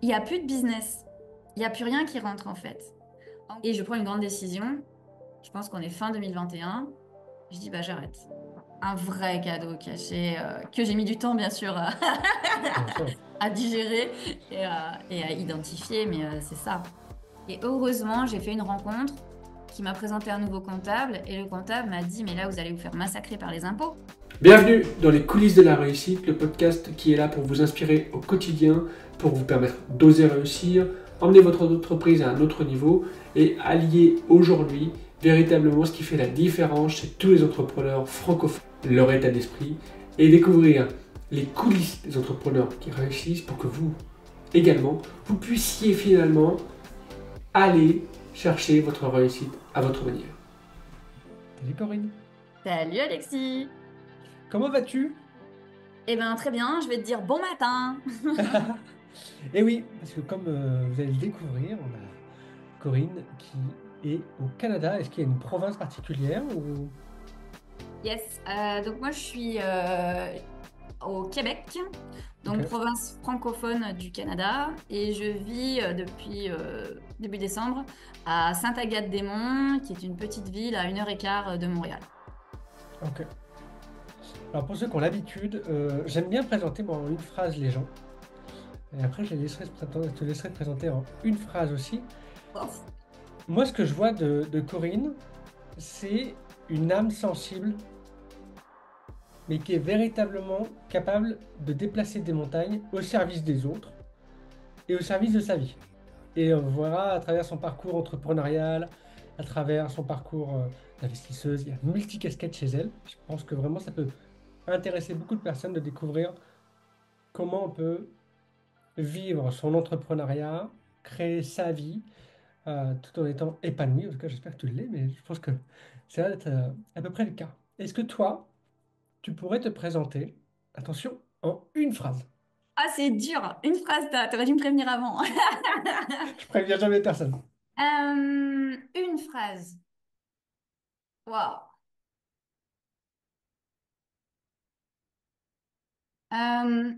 il n'y a plus de business. Il n'y a plus rien qui rentre en fait. Et je prends une grande décision. Je pense qu'on est fin 2021. Je dis, bah j'arrête. Un vrai cadeau caché que j'ai mis du temps, bien sûr, Bien sûr. à digérer et à identifier, mais c'est ça. Et heureusement, j'ai fait une rencontre qui m'a présenté un nouveau comptable et le comptable m'a dit, mais là, vous allez vous faire massacrer par les impôts. Bienvenue dans les coulisses de la réussite, le podcast qui est là pour vous inspirer au quotidien, pour vous permettre d'oser réussir, emmener votre entreprise à un autre niveau et allier aujourd'hui véritablement ce qui fait la différence chez tous les entrepreneurs francophones, leur état d'esprit et découvrir les coulisses des entrepreneurs qui réussissent pour que vous également, vous puissiez finalement aller chercher votre réussite à votre manière. Salut Corinne. Salut Alexis! Comment vas-tu? Eh bien, très bien, je vais te dire bon matin! Et oui, parce que comme vous allez le découvrir, on a Corinne qui est au Canada. Est-ce qu'il y a une province particulière ou... Yes, donc moi je suis au Québec, Ok, donc province francophone du Canada, et je vis depuis début décembre à Sainte-Agathe-des-Monts, qui est une petite ville à 1 heure et quart de Montréal. ok. Alors pour ceux qui ont l'habitude, j'aime bien présenter moi, en une phrase les gens. Et après, je te laisserai te présenter en une phrase aussi. Ouf. Moi, ce que je vois de Corinne, c'est une âme sensible, mais qui est véritablement capable de déplacer des montagnes au service des autres et au service de sa vie. Et on verra à travers son parcours entrepreneurial, à travers son parcours d'investisseuse, il y a multicasquettes chez elle. Je pense que vraiment ça peut intéresser beaucoup de personnes de découvrir comment on peut vivre son entrepreneuriat, créer sa vie, tout en étant épanoui. En tout cas, j'espère que tu l'es, mais je pense que ça va être à peu près le cas. Est-ce que toi, tu pourrais te présenter, attention, en une phrase? Ah, c'est dur! Une phrase, t'aurais dû me prévenir avant. Je préviens jamais personne. Une phrase. Waouh! Euh,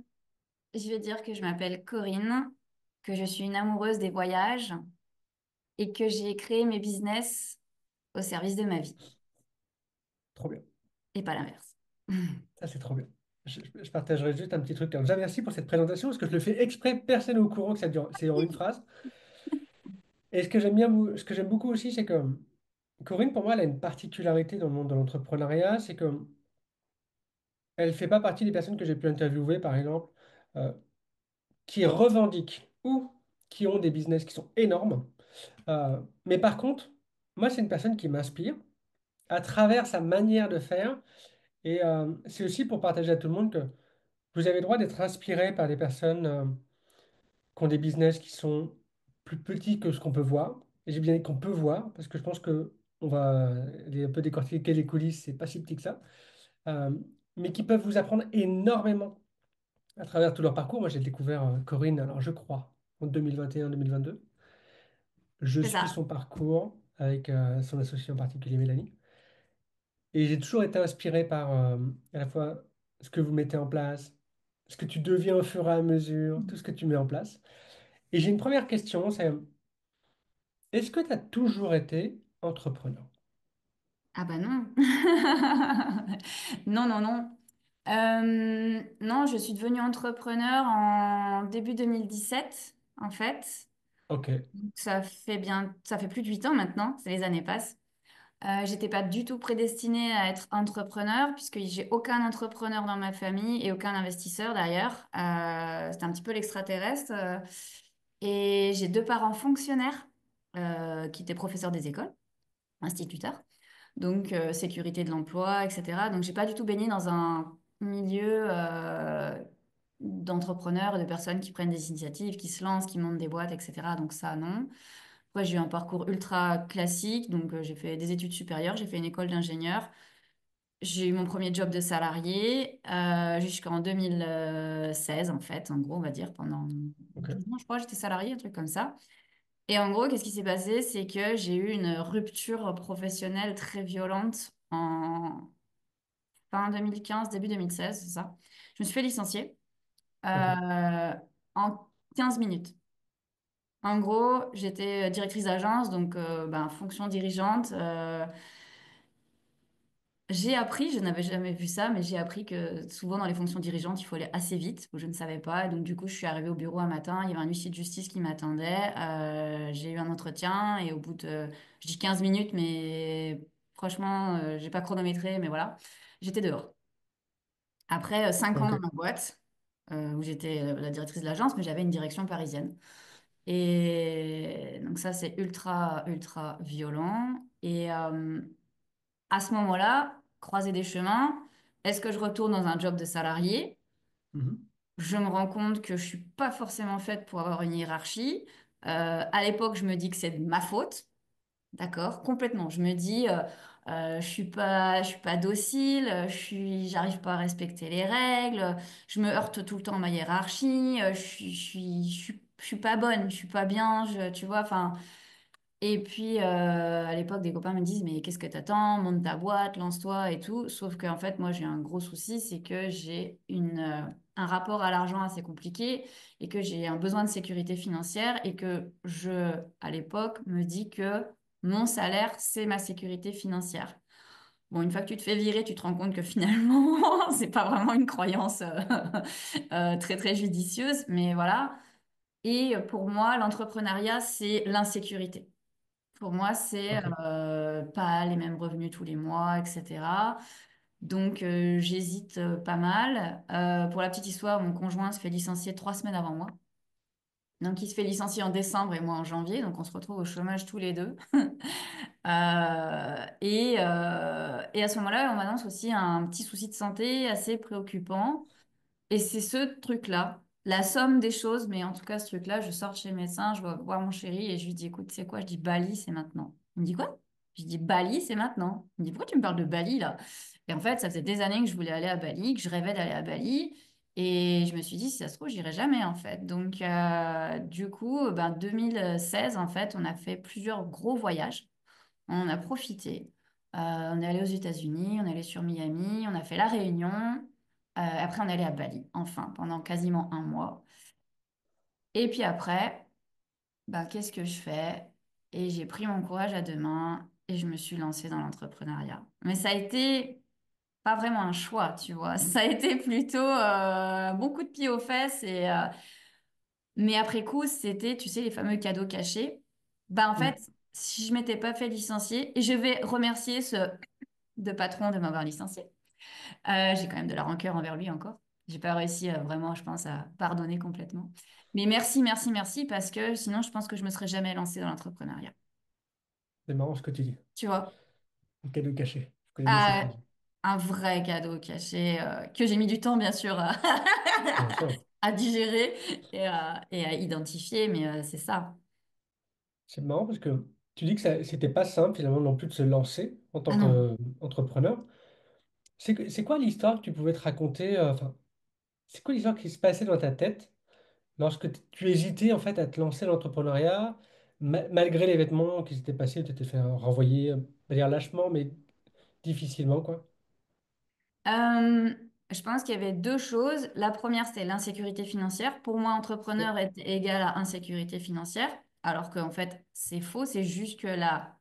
je vais dire que je m'appelle Corinne, que je suis une amoureuse des voyages et que j'ai créé mes business au service de ma vie Trop bien. et pas l'inverse. Ça, c'est trop bien. Je partagerai juste un petit truc. Déjà, merci pour cette présentation, parce que je le fais exprès, personne n'est au courant que ça dure, c'est en une phrase. Et ce que j'aime bien, ce que j'aime beaucoup aussi, c'est que Corinne, pour moi, elle a une particularité dans le monde de l'entrepreneuriat, c'est que elle fait pas partie des personnes que j'ai pu interviewer, par exemple, euh, qui revendiquent ou qui ont des business qui sont énormes. Mais par contre, moi, c'est une personne qui m'inspire à travers sa manière de faire. Et c'est aussi pour partager à tout le monde que vous avez le droit d'être inspiré par des personnes qui ont des business qui sont plus petits que ce qu'on peut voir. Et j'ai bien dit qu'on peut voir, parce que je pense que on va un peu décortiquer les coulisses, c'est pas si petit que ça. Euh, mais qui peuvent vous apprendre énormément à travers tout leur parcours. Moi, j'ai découvert Corinne, alors je crois, en 2021-2022. Je C'est suis ça. son parcours avec son associé en particulier, Mélanie. Et j'ai toujours été inspiré par à la fois ce que vous mettez en place, ce que tu deviens au fur et à mesure, tout ce que tu mets en place. Et j'ai une première question, c'est est-ce que tu as toujours été entrepreneur? Ah bah non. Non, non, non. Non, je suis devenue entrepreneur en début 2017, en fait. Ok, Donc, ça fait plus de 8 ans maintenant, les années passent. J'étais pas du tout prédestinée à être entrepreneur, puisque j'ai aucun entrepreneur dans ma famille et aucun investisseur d'ailleurs. C'était un petit peu l'extraterrestre. Et j'ai deux parents fonctionnaires qui étaient professeurs des écoles, instituteurs. Donc sécurité de l'emploi, etc. Donc j'ai pas du tout baigné dans un milieu d'entrepreneurs et de personnes qui prennent des initiatives, qui se lancent, qui montent des boîtes, etc. Donc ça, non. Après, j'ai eu un parcours ultra classique, donc j'ai fait des études supérieures, j'ai fait une école d'ingénieur. J'ai eu mon premier job de salarié jusqu'en 2016, en fait, en gros, on va dire, pendant ok, 12 ans, je crois, j'étais salariée, un truc comme ça. Et en gros, qu'est-ce qui s'est passé? C'est que j'ai eu une rupture professionnelle très violente en fin 2015, début 2016, c'est ça. Je me suis fait licencier ok. euh, en 15 minutes. En gros, j'étais directrice d'agence, donc ben, fonction dirigeante. J'ai appris, je n'avais jamais vu ça, mais j'ai appris que souvent dans les fonctions dirigeantes, il faut aller assez vite. Je ne savais pas. Donc, du coup, je suis arrivée au bureau un matin. Il y avait un huissier de justice qui m'attendait. J'ai eu un entretien et au bout de, je dis 15 minutes, mais franchement, j'ai pas chronométré, mais voilà, j'étais dehors. Après 5 ans dans Ok. ma boîte, où j'étais la directrice de l'agence, mais j'avais une direction parisienne. Et donc, ça, c'est ultra, ultra violent. Et à ce moment-là, croiser des chemins, est-ce que je retourne dans un job de salarié? Mhm. Je me rends compte que je suis pas forcément faite pour avoir une hiérarchie. À l'époque, je me dis que c'est de ma faute. D'accord, complètement. Je me dis, je suis pas docile, j'arrive pas à respecter les règles, je me heurte tout le temps à ma hiérarchie, je suis pas bonne, je suis pas bien, tu vois, enfin. Et puis, à l'époque, des copains me disent, mais qu'est-ce que t'attends? Monte ta boîte, lance-toi et tout. Sauf qu'en fait, moi, j'ai un gros souci, c'est que j'ai un rapport à l'argent assez compliqué et que j'ai un besoin de sécurité financière et que à l'époque, me dis que mon salaire, c'est ma sécurité financière. Bon, une fois que tu te fais virer, tu te rends compte que finalement, c'est pas vraiment une croyance très, très judicieuse, mais voilà. Et pour moi, l'entrepreneuriat, c'est l'insécurité. Pour moi, c'est Ok. pas les mêmes revenus tous les mois, etc. Donc, j'hésite pas mal. Pour la petite histoire, mon conjoint se fait licencier 3 semaines avant moi. Donc, il se fait licencier en décembre et moi en janvier. Donc, on se retrouve au chômage tous les deux. Et à ce moment-là, on m'annonce aussi un petit souci de santé assez préoccupant. Et c'est ce truc-là, la somme des choses, mais en tout cas, ce truc-là, je sors de chez le médecin, je vais voir mon chéri et je lui dis, écoute, c'est quoi? Je dis, Bali, c'est maintenant. Il me dit, quoi? Je dis, Bali, c'est maintenant. Il me dit, pourquoi tu me parles de Bali, là? Et en fait, ça faisait des années que je voulais aller à Bali, que je rêvais d'aller à Bali. Et je me suis dit, si ça se trouve, j'irai jamais, en fait. Donc, du coup, ben, 2016, en fait, on a fait plusieurs gros voyages. On en a profité. On est allé aux États-Unis, on est allé sur Miami, on a fait la Réunion. Après, on est allé à Bali, enfin, pendant quasiment un mois. Et puis après, bah, qu'est-ce que je fais? Et j'ai pris mon courage à deux mains et je me suis lancée dans l'entrepreneuriat. Mais ça a été pas vraiment un choix, tu vois. Ça a été plutôt un bon coup de pied aux fesses. Mais après coup, c'était, tu sais, les fameux cadeaux cachés. Bah, en fait, Mm. si je m'étais pas fait licencier, et je vais remercier ce de patron de m'avoir licencié. J'ai quand même de la rancœur envers lui encore. J'ai pas réussi vraiment, je pense, à pardonner complètement. Mais merci, merci, merci, parce que sinon, je pense que je me serais jamais lancée dans l'entrepreneuriat. C'est marrant ce que tu dis. Tu vois? Le cadeau caché. Je connais bien cette Euh, phrase. un vrai cadeau caché que j'ai mis du temps, bien sûr, Bien sûr. à digérer et à identifier, mais c'est ça. C'est marrant parce que tu dis que c'était pas simple finalement non plus de se lancer en tant Ah non. qu'entrepreneur. C'est quoi l'histoire que tu pouvais te raconter, enfin, c'est quoi l'histoire qui se passait dans ta tête lorsque tu hésitais en fait à te lancer dans l'entrepreneuriat, malgré les vêtements qui s'étaient passés, tu t'es fait renvoyer, pas dire lâchement, mais difficilement, quoi. Euh, je pense qu'il y avait deux choses. La première, c'était l'insécurité financière. Pour moi, Ok. entrepreneur est égal à insécurité financière, alors qu'en fait, c'est faux. C'est juste que la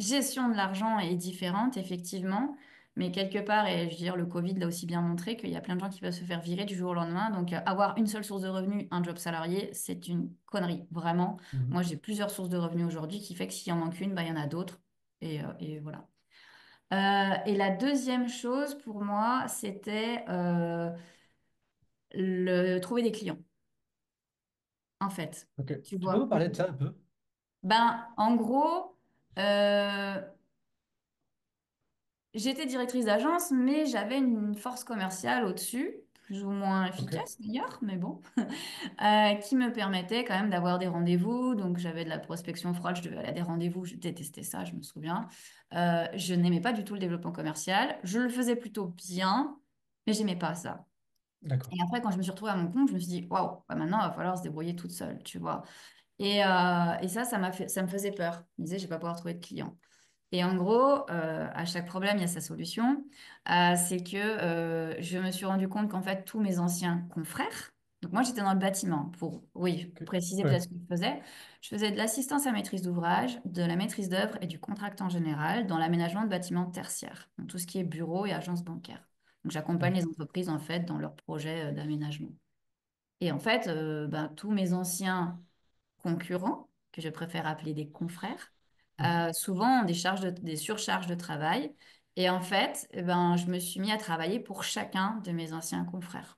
gestion de l'argent est différente, effectivement. Mais quelque part, et je veux dire, le Covid l'a aussi bien montré qu'il y a plein de gens qui peuvent se faire virer du jour au lendemain. Donc, avoir une seule source de revenus, un job salarié, c'est une connerie, vraiment. Mhm. Moi, j'ai plusieurs sources de revenus aujourd'hui qui fait que s'il en manque une, bah, il y en a d'autres. Et voilà. Et la deuxième chose pour moi, c'était trouver des clients, en fait. Ok. Tu Tu peux vois. me parler de ça un peu? Ben, en gros, euh, j'étais directrice d'agence, mais j'avais une force commerciale au-dessus, plus ou moins Ok. efficace d'ailleurs, mais bon, qui me permettait quand même d'avoir des rendez-vous. Donc j'avais de la prospection froide, je devais aller à des rendez-vous, je détestais ça, je me souviens. Je n'aimais pas du tout le développement commercial. Je le faisais plutôt bien, mais j'aimais pas ça. D'accord. Et après, quand je me suis retrouvée à mon compte, je me suis dit, waouh, bah maintenant, il va falloir se débrouiller toute seule, tu vois. Et ça, ça me faisait peur. Je me disais, je vais pas pouvoir trouver de clients. Et en gros, à chaque problème, il y a sa solution. C'est que je me suis rendu compte qu'en fait, tous mes anciens confrères, Donc moi, j'étais dans le bâtiment pour, oui, Ok. préciser Ouais. peut-être ce que je faisais. Je faisais de l'assistance à maîtrise d'ouvrage, de la maîtrise d'œuvre et du contract en général dans l'aménagement de bâtiments tertiaires, donc tout ce qui est bureau et agence bancaire. Donc j'accompagne Ouais. les entreprises en fait dans leurs projets d'aménagement. Et en fait, ben, tous mes anciens concurrents, que je préfère appeler des confrères, Mhm. souvent ont des surcharges de travail. Et en fait, eh ben, je me suis mis à travailler pour chacun de mes anciens confrères.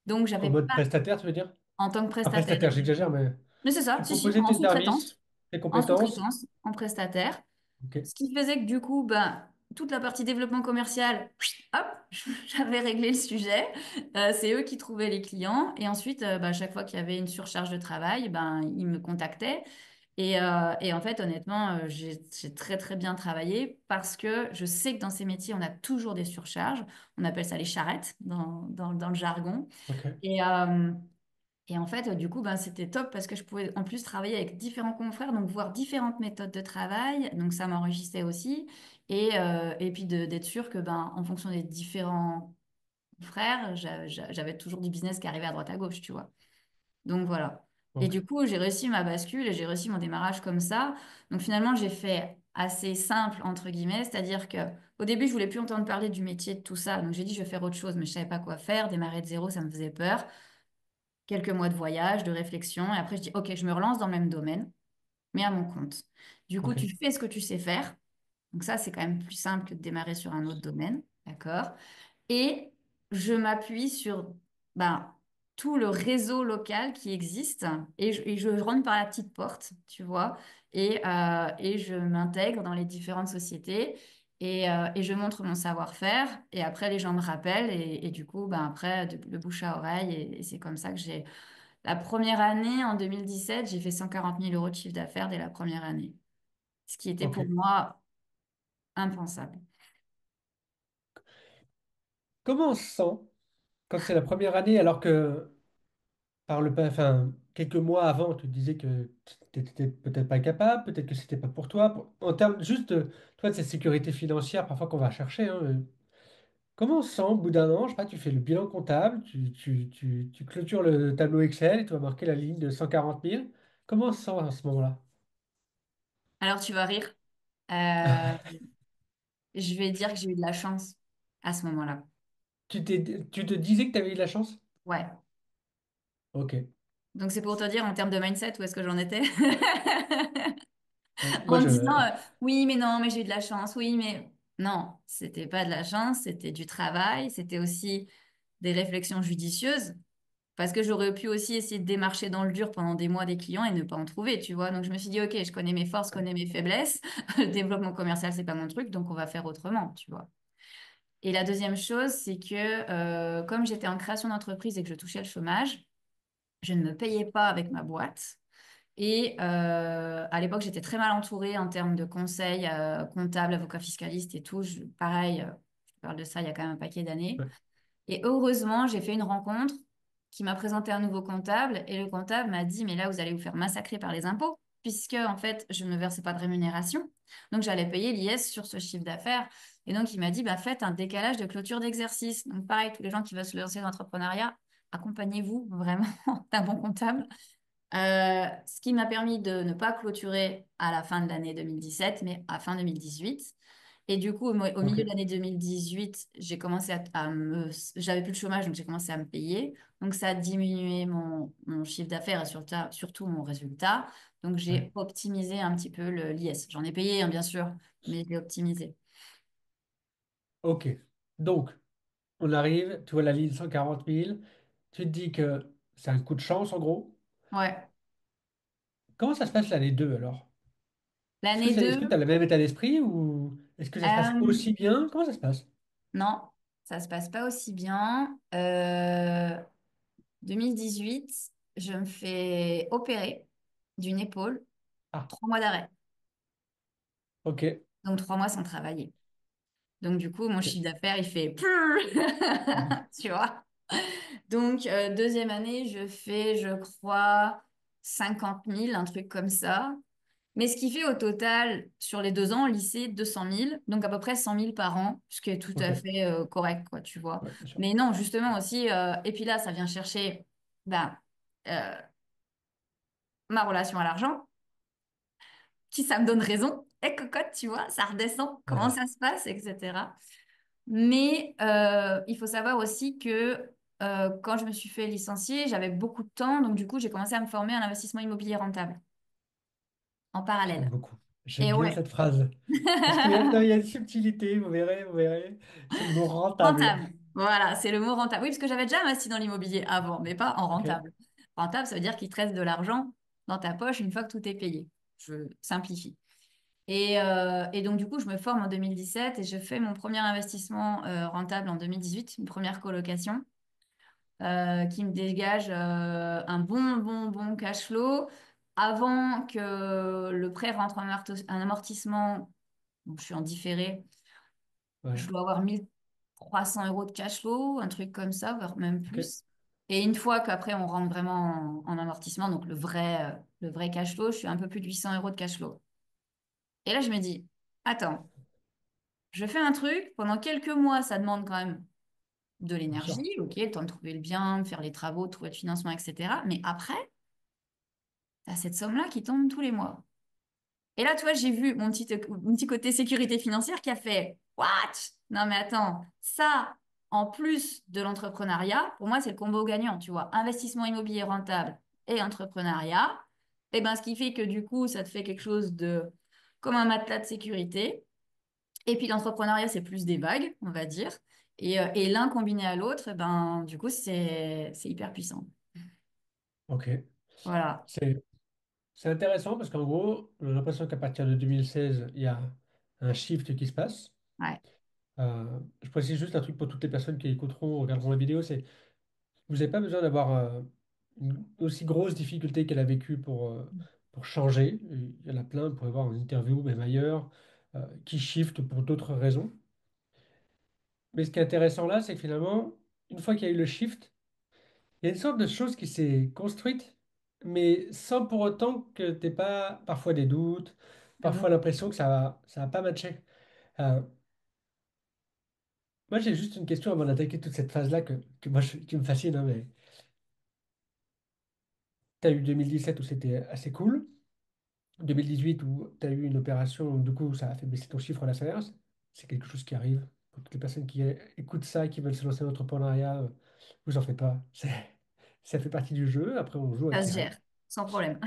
Donc, En j'avais mode pas, prestataire, tu veux dire? en tant que Un prestataire, prestataire, j'exagère, mais mais c'est ça, tu si, si, proposais en tes sous-traitance, services, tes compétences. en prestataire. Ok. Ce qui faisait que du coup, ben, toute la partie développement commercial, hop, j'avais réglé le sujet. C'est eux qui trouvaient les clients. Et ensuite, ben, chaque fois qu'il y avait une surcharge de travail, ben, ils me contactaient. Et en fait, honnêtement, j'ai très très bien travaillé parce que je sais que dans ces métiers, on a toujours des surcharges. On appelle ça les charrettes dans le jargon. Ok. Et, en fait, du coup, ben, c'était top parce que je pouvais en plus travailler avec différents confrères, donc voir différentes méthodes de travail. Donc ça m'enrichissait aussi. Et puis d'être sûr que ben, en fonction des différents confrères, j'avais toujours du business qui arrivait à droite à gauche, tu vois. Donc voilà. Et Ok. du coup, j'ai réussi ma bascule et j'ai réussi mon démarrage comme ça. Donc finalement, j'ai fait assez simple, entre guillemets, c'est-à-dire que au début, je voulais plus entendre parler du métier, de tout ça. Donc j'ai dit, je vais faire autre chose, mais je savais pas quoi faire. Démarrer de zéro, ça me faisait peur. Quelques mois de voyage, de réflexion. Et après, je dis, OK, je me relance dans le même domaine, mais à mon compte. Du coup, Ok. tu fais ce que tu sais faire. Donc ça, c'est quand même plus simple que de démarrer sur un autre domaine. D'accord? Et je m'appuie sur ben, tout le réseau local qui existe et je rentre par la petite porte, tu vois, et je m'intègre dans les différentes sociétés et je montre mon savoir-faire et après les gens me rappellent et du coup, ben, après, le bouche à oreille et c'est comme ça que j'ai... La première année, en 2017, j'ai fait 140 000 euros de chiffre d'affaires dès la première année, ce qui était pour Ok. moi impensable. Comment on se sent quand c'est la première année alors que enfin, quelques mois avant, tu te disais que tu n'étais peut-être pas capable, peut-être que c'était pas pour toi. En termes juste toi, de cette sécurité financière parfois qu'on va chercher, hein, comment on se sent au bout d'un an? Je sais pas, tu fais le bilan comptable, tu clôtures le tableau Excel et tu vas marquer la ligne de 140 000. Comment on se sent à ce moment-là? Alors tu vas rire. Euh, je vais dire que j'ai eu de la chance à ce moment-là. Tu te disais que tu avais eu de la chance? Ouais. Ok. Donc c'est pour te dire en termes de mindset où est-ce que j'en étais. Moi, En me je. disant oui, mais non, mais j'ai eu de la chance. Oui, mais non, c'était pas de la chance, c'était du travail, c'était aussi des réflexions judicieuses. Parce que j'aurais pu aussi essayer de démarcher dans le dur pendant des mois des clients et ne pas en trouver, tu vois. Donc je me suis dit, ok, je connais mes forces, je connais mes faiblesses. Le développement commercial, c'est pas mon truc, donc on va faire autrement, tu vois. Et la deuxième chose, c'est que comme j'étais en création d'entreprise et que je touchais le chômage, je ne me payais pas avec ma boîte. Et à l'époque, j'étais très mal entourée en termes de conseils comptables, avocats fiscalistes et tout. Pareil, je parle de ça il y a quand même un paquet d'années. Ouais. Et heureusement, j'ai fait une rencontre qui m'a présenté un nouveau comptable. Et le comptable m'a dit, mais là, vous allez vous faire massacrer par les impôts, puisque en fait, je ne versais pas de rémunération. Donc, j'allais payer l'IS sur ce chiffre d'affaires. Et donc, il m'a dit, bah, faites un décalage de clôture d'exercice. Donc, pareil, tous les gens qui veulent se lancer dans l'entrepreneuriat, accompagnez-vous vraiment d'un bon comptable. Ce qui m'a permis de ne pas clôturer à la fin de l'année 2017, mais à fin 2018. Et du coup, au Ok. milieu de l'année 2018, j'ai commencé j'avais plus de chômage, donc j'ai commencé à me payer. Donc ça a diminué mon chiffre d'affaires et surtout mon résultat. Donc Ouais. j'ai optimisé un petit peu l'IS. J'en ai payé, hein, bien sûr, mais je l'ai optimisé. Ok. Donc, on arrive, tu vois la ligne 140 000. Tu te dis que c'est un coup de chance en gros. Ouais. Comment ça se passe l'année 2 alors? L'année Est-ce que tu as 2, le même état d'esprit ou est-ce que ça se passe euh, aussi bien? Comment ça se passe? non, ça se passe pas aussi bien. 2018, je me fais opérer d'une épaule, Ah, 3 mois d'arrêt. ok. Donc 3 mois sans travailler. Donc du coup, mon Ok. chiffre d'affaires, il fait... Mhm. Tu vois? Donc deuxième année, je fais, je crois, 50 000, un truc comme ça. Mais ce qui fait au total, sur les 2 ans, au lycée, 200 000. Donc à peu près 100 000 par an, ce qui est tout Ok. à fait correct, quoi, tu vois. Ouais, bien sûr. Mais non, justement aussi, et puis là, ça vient chercher. Ben, euh, ma relation à l'argent, qui ça me donne raison. Et cocotte, tu vois, ça redescend, comment Ouais, ça se passe, etc. Mais il faut savoir aussi que quand je me suis fait licencier, j'avais beaucoup de temps, donc du coup, j'ai commencé à me former à l'investissement immobilier rentable en j'aime parallèle. beaucoup. J'aime Et bien ouais, cette phrase. Parce qu'il y a, non, il y a une subtilité, vous verrez, vous verrez. C'est le mot rentable. rentable. Voilà, c'est le mot rentable. Oui, parce que j'avais déjà investi dans l'immobilier avant, mais pas en Ok, rentable. Rentable, ça veut dire qu'il te reste de l'argent dans ta poche une fois que tout est payé. Je simplifie. Et donc, du coup, je me forme en 2017 et je fais mon premier investissement rentable en 2018, une première colocation qui me dégage un bon cash flow avant que le prêt rentre en amortissement. Donc, je suis en différé. Je ouais, dois avoir 1 300 € de cash flow, un truc comme ça, voire même ok, plus. Et une fois qu'après, on rentre vraiment en amortissement, donc le vrai cash flow, je suis un peu plus de 800 € de cash flow. Et là, je me dis, attends, je fais un truc, pendant quelques mois, ça demande quand même de bien sûr. l'énergie, ok, le temps de trouver le bien, de faire les travaux, de trouver le financement, etc. Mais après, tu as cette somme-là qui tombe tous les mois. Et là, tu vois, j'ai vu mon petit côté sécurité financière qui a fait, What? Non, mais attends, ça, en plus de l'entrepreneuriat, pour moi, c'est le combo gagnant, tu vois. Investissement immobilier rentable et entrepreneuriat. Et ben, ce qui fait que du coup, ça te fait quelque chose de comme un matelas de sécurité. Et puis l'entrepreneuriat, c'est plus des vagues, on va dire. Et l'un combiné à l'autre, eh ben, du coup, c'est hyper puissant. Ok. Voilà. C'est, c'est intéressant parce qu'en gros, j'ai l'impression qu'à partir de 2016, il y a un shift qui se passe. Ouais. Je précise juste un truc pour toutes les personnes qui écouteront ou regarderont la vidéo, c'est vous n'avez pas besoin d'avoir une aussi grosse difficulté qu'elle a vécue pour changer. Il y en a plein, vous pourrez voir en interview, même ailleurs, qui shiftent pour d'autres raisons. Mais ce qui est intéressant là, c'est que finalement, une fois qu'il y a eu le shift, il y a une sorte de chose qui s'est construite, mais sans pour autant que tu n'aies pas parfois des doutes, Ah parfois bon? l'impression que ça va pas matcher. Euh, Moi, j'ai juste une question avant d'attaquer toute cette phase-là qui me fascine, hein, mais tu as eu 2017 où c'était assez cool. 2018 où tu as eu une opération, du coup, ça a fait baisser ton chiffre d'affaires. C'est quelque chose qui arrive. Pour toutes les personnes qui écoutent ça, qui veulent se lancer dans l'entrepreneuriat, vous en faites pas. Ça fait partie du jeu. Après, on joue Ça avec se les règles. gère, sans problème.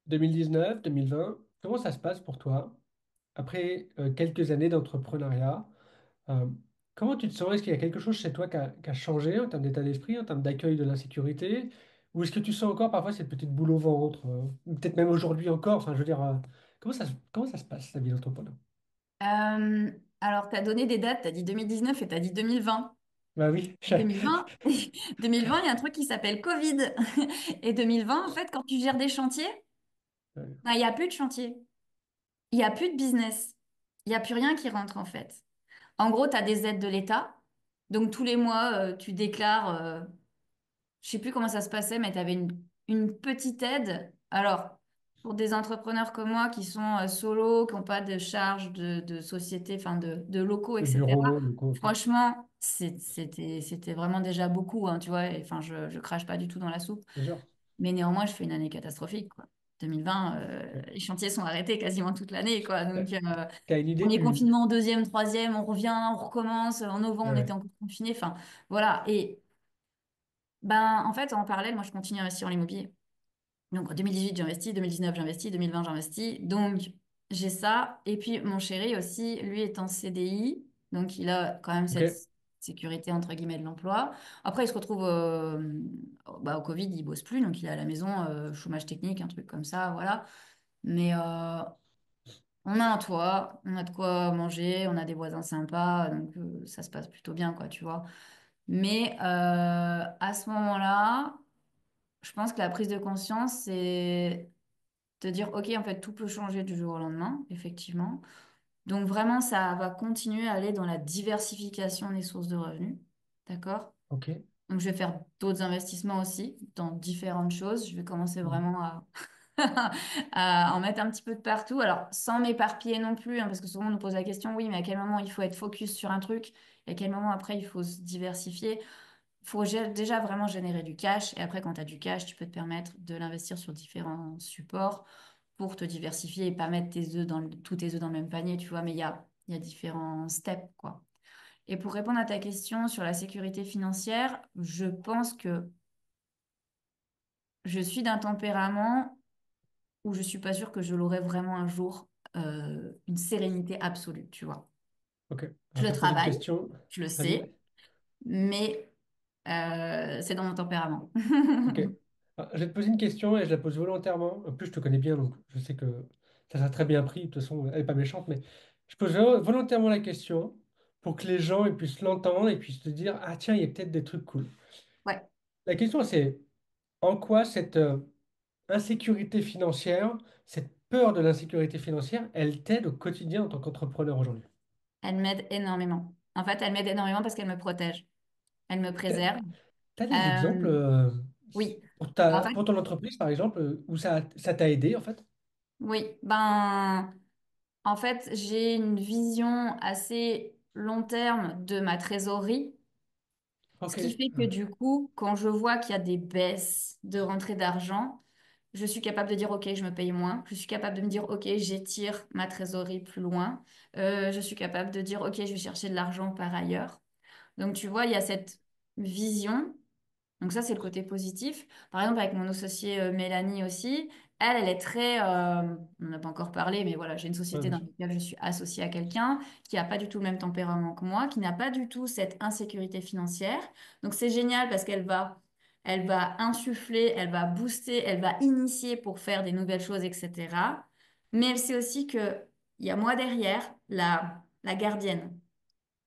2019, 2020, comment ça se passe pour toi après quelques années d'entrepreneuriat? Euh, Comment tu te sens? Est-ce qu'il y a quelque chose chez toi qui a changé en termes d'état d'esprit, en termes d'accueil de l'insécurité? Ou est-ce que tu sens encore parfois cette petite boule au ventre? Ou peut-être même aujourd'hui encore? Enfin, je veux dire, comment ça se passe, la vie d'entrepreneur? Euh, alors, tu as donné des dates, tu as dit 2019 et tu as dit 2020. Bah oui. 2020, 2020, il y a un truc qui s'appelle Covid. Et 2020, en fait, quand tu gères des chantiers, bah, il n'y a plus de chantier. Il n'y a plus de business. Il n'y a plus rien qui rentre, en fait. En gros, tu as des aides de l'État. Donc, tous les mois, tu déclares je sais plus comment ça se passait, mais tu avais une petite aide. Alors, pour des entrepreneurs comme moi qui sont solo, qui n'ont pas de charges de société, enfin de locaux, Le etc. bureau, le co, ok. Franchement, c'était vraiment déjà beaucoup, hein, tu vois. Et, enfin, je crache pas du tout dans la soupe. Bien sûr. Mais néanmoins, je fais une année catastrophique, quoi. 2020, Ok. les chantiers sont arrêtés quasiment toute l'année, quoi. T'as, Donc, t'as une idée premier du... confinement, deuxième, troisième, on revient, on recommence. En novembre, on était Ouais. encore confinés. Enfin, voilà. Et ben, en fait, en parallèle, moi, je continue à investir en immobilier. Donc, en 2018, j'investis, 2019, j'investis, 2020, j'investis. Donc, j'ai ça. Et puis, mon chéri aussi, lui, est en CDI. Donc, il a quand même cette Ok. sécurité, entre guillemets, de l'emploi. Après, il se retrouve bah, au Covid, il bosse plus. Donc, il est à la maison, chômage technique, un truc comme ça, voilà. Mais on a un toit, on a de quoi manger, on a des voisins sympas. Donc, ça se passe plutôt bien, quoi, tu vois. Mais à ce moment-là, je pense que la prise de conscience, c'est te dire, OK, en fait, tout peut changer du jour au lendemain, effectivement. Donc vraiment, ça va continuer à aller dans la diversification des sources de revenus. D'accord? Ok. Donc je vais faire d'autres investissements aussi dans différentes choses. Je vais commencer Mhm. vraiment à en mettre un petit peu de partout. Alors, sans m'éparpiller non plus, hein, parce que souvent on nous pose la question, oui, mais à quel moment il faut être focus sur un truc et à quel moment après il faut se diversifier. faut déjà vraiment générer du cash. Et après, quand tu as du cash, tu peux te permettre de l'investir sur différents supports pour te diversifier et pas mettre tous tes œufs dans le même panier, tu vois. Mais il y a différents steps, quoi. Et pour répondre à ta question sur la sécurité financière, je pense que je suis d'un tempérament où je suis pas sûre que je l'aurai vraiment un jour, une sérénité absolue, tu vois. Ok. Je Alors, je le vais te poser une travaille, question. je le Vas-y, sais, ouais. mais c'est dans mon tempérament. Ok. Alors, je vais te poser une question et je la pose volontairement. En plus, je te connais bien, donc je sais que ça sera très bien pris. De toute façon, elle n'est pas méchante, mais je pose volontairement la question pour que les gens ils puissent l'entendre et puissent te dire, ah tiens, il y a peut-être des trucs cool. Ouais. La question, c'est en quoi cette insécurité financière, cette peur de l'insécurité financière, elle t'aide au quotidien en tant qu'entrepreneur aujourd'hui? Elle m'aide énormément. En fait, elle m'aide énormément parce qu'elle me protège. Elle me T'as, préserve. t'as des exemples Euh, oui. En fait, pour ton entreprise, par exemple, où ça t'a aidé, en fait? oui. En fait, j'ai une vision assez long terme de ma trésorerie. Ce Ok. qui fait que du coup, quand je vois qu'il y a des baisses de rentrée d'argent, je suis capable de dire, OK, je me paye moins. Je suis capable de me dire, OK, j'étire ma trésorerie plus loin. Je suis capable de dire, OK, je vais chercher de l'argent par ailleurs. Donc, tu vois, il y a cette vision. Donc ça, c'est le côté positif. Par exemple, avec mon associée Mélanie aussi, elle est très... on n'a pas encore parlé, mais voilà, j'ai une Ouais, société bien dans sûr. laquelle je suis associée à quelqu'un qui n'a pas du tout le même tempérament que moi, qui n'a pas du tout cette insécurité financière. Donc c'est génial parce qu'elle va insuffler, elle va booster, elle va initier pour faire des nouvelles choses, etc. Mais elle sait aussi qu'il y a moi derrière, la gardienne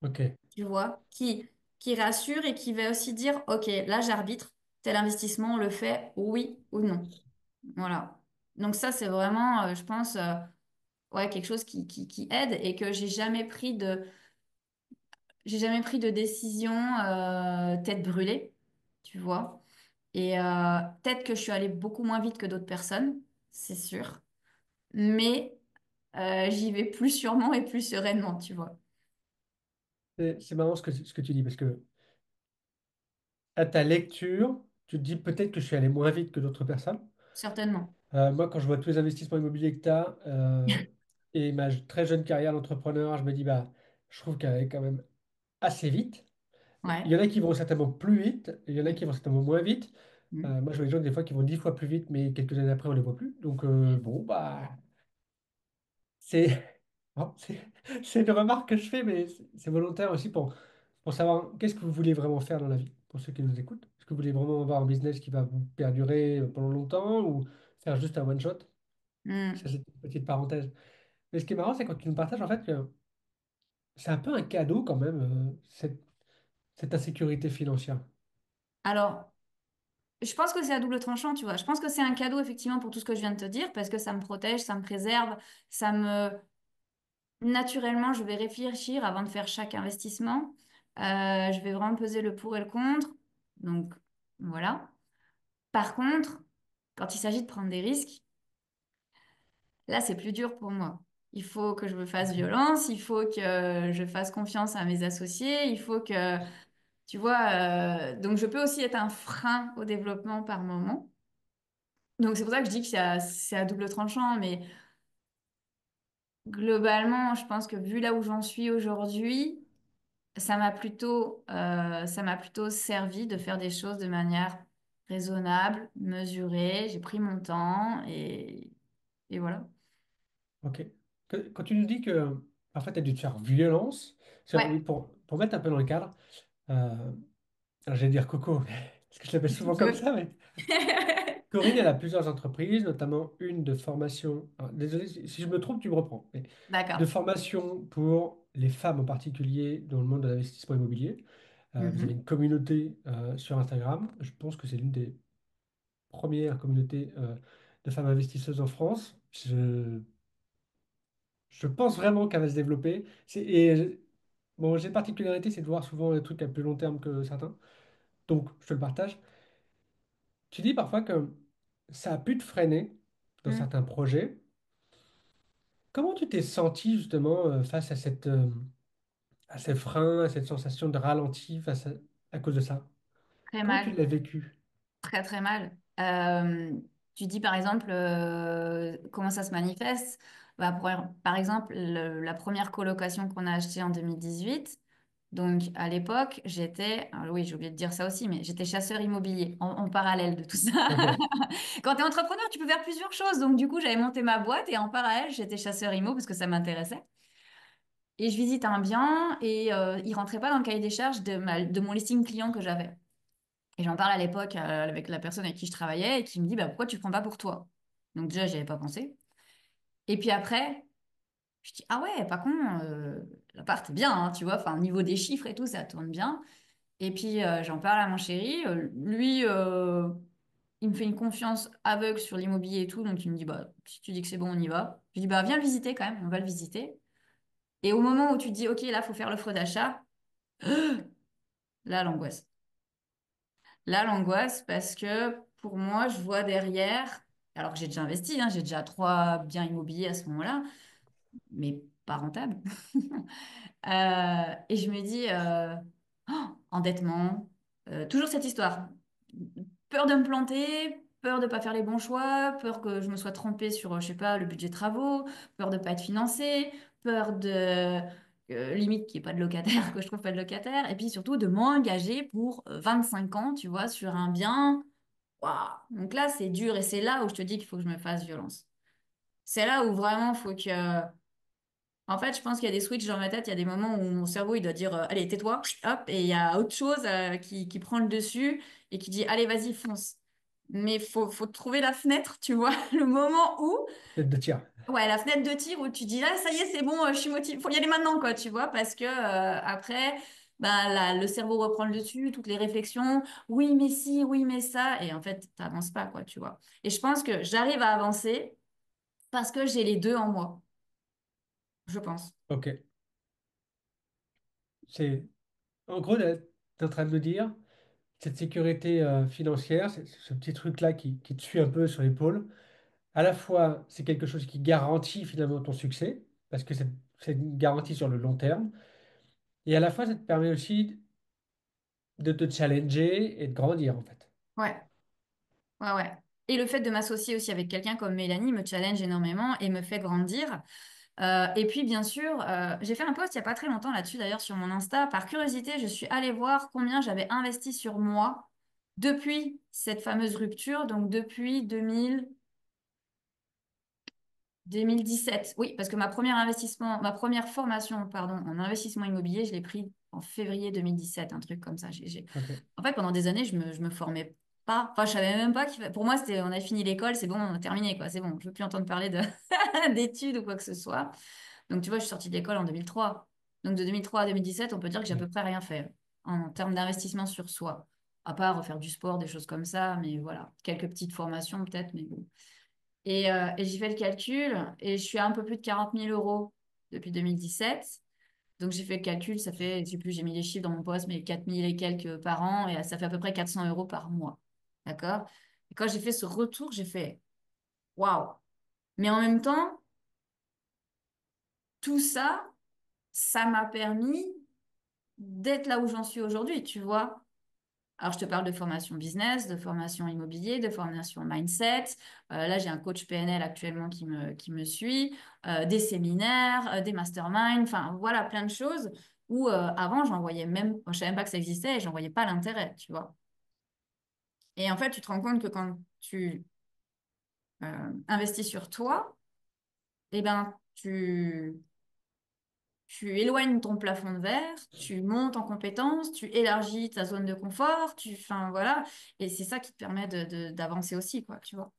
Ok. tu vois, qui rassure et qui va aussi dire, OK, là j'arbitre, tel investissement, on le fait, oui ou non. Voilà. Donc ça, c'est vraiment, je pense, ouais, quelque chose qui aide et que j'ai jamais pris de décision tête brûlée, tu vois. Et peut-être que je suis allée beaucoup moins vite que d'autres personnes, c'est sûr, mais j'y vais plus sûrement et plus sereinement, tu vois. C'est marrant ce que tu dis, parce que à ta lecture, tu te dis peut-être que je suis allé moins vite que d'autres personnes. Certainement. Moi, quand je vois tous les investissements immobiliers que tu as et ma très jeune carrière d'entrepreneur, je me dis, bah, je trouve qu'elle est quand même assez vite. Il Ouais. y en a qui vont certainement plus vite, il y en a qui Oui. vont certainement moins vite. Mm. Moi, je vois des gens des fois qui vont 10 fois plus vite, mais quelques années après, on les voit plus. Donc, bon, bah, c'est bon, c'est une remarque que je fais, mais c'est volontaire aussi pour savoir qu'est-ce que vous voulez vraiment faire dans la vie, pour ceux qui nous écoutent. Est-ce que vous voulez vraiment avoir un business qui va vous perdurer pendant longtemps ou faire juste un one-shot? Ça, Mm. c'est une petite parenthèse. Mais ce qui est marrant, c'est quand tu nous partages, en fait, que c'est un peu un cadeau quand même, cette insécurité financière. Alors, je pense que c'est à double tranchant, tu vois. Je pense que c'est un cadeau, effectivement, pour tout ce que je viens de te dire, parce que ça me protège, ça me préserve, ça me... Naturellement, je vais réfléchir avant de faire chaque investissement. Je vais vraiment peser le pour et le contre. Donc, voilà. Par contre, quand il s'agit de prendre des risques, là, c'est plus dur pour moi. Il faut que je me fasse violence, il faut que je fasse confiance à mes associés, il faut que, tu vois, donc je peux aussi être un frein au développement par moment. Donc c'est pour ça que je dis que c'est à double tranchant, mais globalement, je pense que vu là où j'en suis aujourd'hui, ça m'a plutôt servi de faire des choses de manière raisonnable, mesurée. J'ai pris mon temps et voilà. Ok. Quand tu nous dis que, en fait, tu as dû te faire violence, Ouais. pour mettre un peu dans le cadre, alors j'allais dire Coco, parce que je l'appelle Tu souvent comme peux. ça, mais Corinne, elle a plusieurs entreprises, notamment une de formation. Alors, désolé, si je me trompe, tu me reprends. Mais de D'accord. formation pour les femmes en particulier dans le monde de l'investissement immobilier. Vous avez Mhm. une communauté sur Instagram. Je pense que c'est l'une des premières communautés de femmes investisseuses en France. Je pense vraiment qu'elle va se développer. Bon, j'ai une particularité, c'est de voir souvent les trucs à plus long terme que certains. Donc, je te le partage. Tu dis parfois que ça a pu te freiner dans Mm. certains projets. Comment tu t'es senti justement face à ces freins, à cette sensation de ralenti à cause de ça? très Comment tu mal. l'as vécu? Très très mal. Tu dis par exemple comment ça se manifeste. Bah, par exemple, la première colocation qu'on a achetée en 2018. Donc à l'époque, alors oui, j'ai oublié de dire ça aussi, mais j'étais chasseur immobilier en parallèle de tout ça. Ok. Quand tu es entrepreneur, tu peux faire plusieurs choses. Donc du coup, j'avais monté ma boîte et en parallèle, j'étais chasseur immo parce que ça m'intéressait. Et je visite un bien et il rentrait pas dans le cahier des charges de mon listing client que j'avais. Et j'en parle à l'époque avec la personne avec qui je travaillais et qui me dit bah, pourquoi tu prends pas pour toi? Donc déjà, j'y avais pas pensé. Et puis après, je dis ah ouais, pas con, l'appart est bien, hein, tu vois, enfin, au niveau des chiffres et tout, ça tourne bien. Et puis j'en parle à mon chéri. Lui, il me fait une confiance aveugle sur l'immobilier et tout, donc il me dit bah si tu dis que c'est bon, on y va. Je dis bah viens le visiter quand même, on va le visiter. Et au moment où tu te dis ok, là, faut faire l'offre d'achat, là, l'angoisse. Là, l'angoisse, parce que pour moi, je vois derrière, alors que j'ai déjà investi, hein, j'ai déjà 3 biens immobiliers à ce moment-là, mais pas rentables. Et je me dis, endettement, toujours cette histoire. Peur de me planter, peur de pas faire les bons choix, peur que je me sois trompée sur, je sais pas, le budget travaux, peur de pas être financée, peur de limite qu'il n'y ait pas de locataire, que je trouve pas de locataire, et puis surtout de m'engager pour 25 ans, tu vois, sur un bien. Waouh. Donc là, c'est dur et c'est là où je te dis qu'il faut que je me fasse violence. C'est là où vraiment il faut que en fait, je pense qu'il y a des switches dans ma tête. Il y a des moments où mon cerveau, il doit dire, allez, tais-toi, hop, et il y a autre chose qui prend le dessus et qui dit, allez, vas-y, fonce. Mais faut trouver la fenêtre, tu vois, le moment où, Tête de tir. ouais, la fenêtre de tir où tu dis, ah, ça y est, c'est bon, je suis motivée. Faut y aller maintenant, quoi, tu vois, parce que après, bah, le cerveau reprend le dessus, toutes les réflexions, oui, mais si, oui, mais ça, et en fait, t'avances pas, quoi, tu vois. Et je pense que j'arrive à avancer parce que j'ai les deux en moi, je pense. Ok. C'est, en gros, tu es en train de me dire, cette sécurité financière, c'est ce petit truc-là qui te suit un peu sur l'épaule. À la fois, c'est quelque chose qui garantit finalement ton succès, parce que c'est une garantie sur le long terme. Et à la fois, ça te permet aussi de te challenger et de grandir, en fait. Ouais. Ouais, ouais. Et le fait de m'associer aussi avec quelqu'un comme Mélanie me challenge énormément et me fait grandir. Et puis, bien sûr, j'ai fait un post il n'y a pas très longtemps là-dessus, d'ailleurs, sur mon Insta. Par curiosité, je suis allée voir combien j'avais investi sur moi depuis cette fameuse rupture, donc depuis 2017. Oui, parce que ma première formation, pardon, en investissement immobilier, je l'ai pris en février 2017, un truc comme ça. Ok. En fait, pendant des années, je me formais pas. Enfin, je savais même pas pour moi, c'était on a fini l'école, c'est bon, on a terminé, quoi. C'est bon, je veux plus entendre parler de d'études ou quoi que ce soit. Donc, tu vois, je suis sortie de l'école en 2003. Donc, de 2003 à 2017, on peut dire que j'ai à Ouais. peu près rien fait en termes d'investissement sur soi. À part refaire du sport, des choses comme ça, mais voilà, quelques petites formations peut-être, mais bon. Et j'ai fait le calcul et je suis à un peu plus de 40 000 euros depuis 2017. Donc j'ai fait le calcul, ça fait, je sais plus, j'ai mis les chiffres dans mon poste, mais 4 000 et quelques par an et ça fait à peu près 400 euros par mois. D'accord? Et quand j'ai fait ce retour, j'ai fait waouh! Mais en même temps, tout ça, ça m'a permis d'être là où j'en suis aujourd'hui, tu vois? Alors, je te parle de formation business, de formation immobilier, de formation mindset. Là, j'ai un coach PNL actuellement qui me suit, des séminaires, des masterminds, enfin, voilà, plein de choses où avant, j'en voyais même, je savais même pas que ça existait et j'en voyais pas l'intérêt, tu vois. Et en fait, tu te rends compte que quand tu investis sur toi, eh ben, tu éloignes ton plafond de verre, tu montes en compétences, tu élargis ta zone de confort, enfin voilà, et c'est ça qui te permet d'avancer aussi, quoi, tu vois.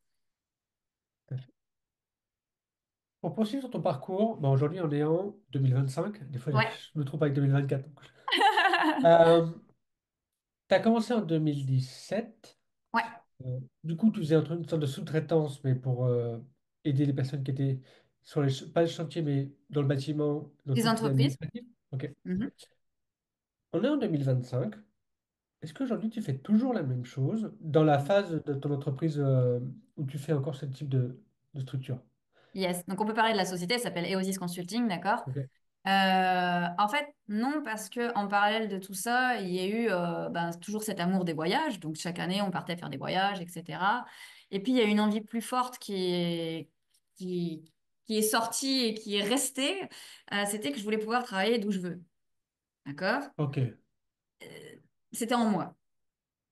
Pour poursuivre sur ton parcours, bon, aujourd'hui on est en 2025. Des fois, je Ouais. me trompe avec 2024. Tu as commencé en 2017. Ouais, Du coup, tu faisais une sorte de sous-traitance, mais pour aider les personnes qui étaient sur pas le chantier, mais dans le bâtiment, dans les tout ce qui est entreprises. administratif. Ok. Mhm. On est en 2025. Est-ce qu'aujourd'hui, tu fais toujours la même chose dans la phase de ton entreprise où tu fais encore ce type de structure? Yes. Donc, on peut parler de la société, elle s'appelle Eosis Consulting, d'accord? Ok. En fait, non, parce que en parallèle de tout ça, il y a eu ben, toujours cet amour des voyages. Donc chaque année, on partait faire des voyages, etc. Et puis il y a une envie plus forte qui, qui est sortie et qui est restée. C'était que je voulais pouvoir travailler d'où je veux. D'accord? Ok, C'était en moi.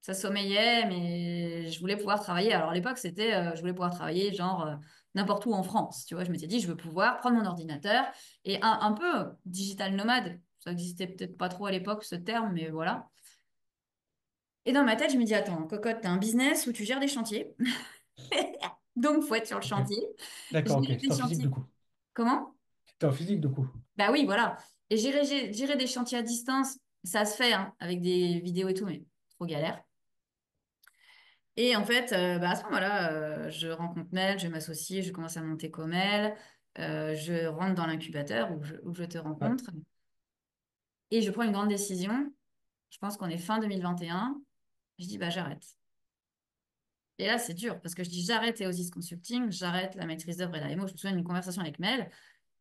Ça sommeillait, mais je voulais pouvoir travailler. Alors à l'époque, c'était, je voulais pouvoir travailler genre n'importe où en France. Tu vois, je m'étais dit, je veux pouvoir prendre mon ordinateur et un peu digital nomade. Ça existait peut-être pas trop à l'époque ce terme, mais voilà. Et dans ma tête, je me dis, attends, cocotte, t'as un business où tu gères des chantiers, donc faut être sur le ok. chantier. D'accord, ok. Gérer des C'est en physique du chantiers. coup. Comment? C'est en physique du coup. Bah oui, voilà. Et gérer des chantiers à distance, ça se fait hein, avec des vidéos et tout, mais trop galère. Et en fait, bah, à ce moment-là, je rencontre Mel, je m'associe, je commence à monter comme elle, je rentre dans l'incubateur où je te Ouais. rencontre et je prends une grande décision. Je pense qu'on est fin 2021. Je dis, bah, j'arrête. Et là, c'est dur parce que je dis, j'arrête Eosis Consulting, j'arrête la maîtrise d'œuvre et la MO. Je me souviens d'une conversation avec Mel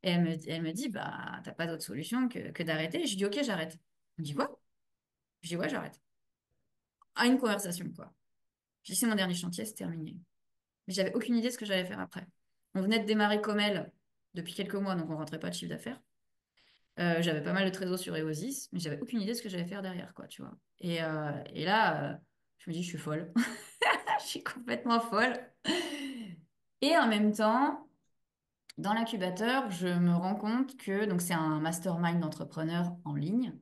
et elle me dit, bah, t'as pas d'autre solution que d'arrêter. Et je dis, ok, j'arrête. Elle me dit, quoi? Je dis, ouais, j'arrête. À une conversation, quoi. Je dis, c'est mon dernier chantier, c'est terminé. Mais j'avais aucune idée de ce que j'allais faire après. On venait de démarrer comme elle depuis quelques mois, donc on rentrait pas de chiffre d'affaires. J'avais pas mal de trésors sur Eosis, mais j'avais aucune idée de ce que j'allais faire derrière, quoi, tu vois. Et là, je me dis, je suis folle. Je suis complètement folle. Et en même temps, dans l'incubateur, je me rends compte que, donc c'est un mastermind d'entrepreneurs en ligne,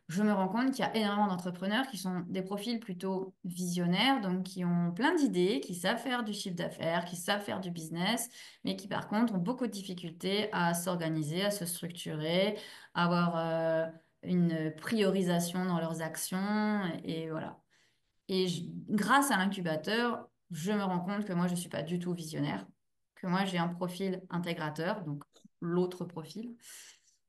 je me rends compte qu'il y a énormément d'entrepreneurs qui sont des profils plutôt visionnaires, donc qui ont plein d'idées, qui savent faire du chiffre d'affaires, qui savent faire du business, mais qui par contre ont beaucoup de difficultés à s'organiser, à se structurer, à avoir une priorisation dans leurs actions, et voilà. Grâce à l'incubateur, je me rends compte que moi, je ne suis pas du tout visionnaire, que moi, j'ai un profil intégrateur, donc l'autre profil,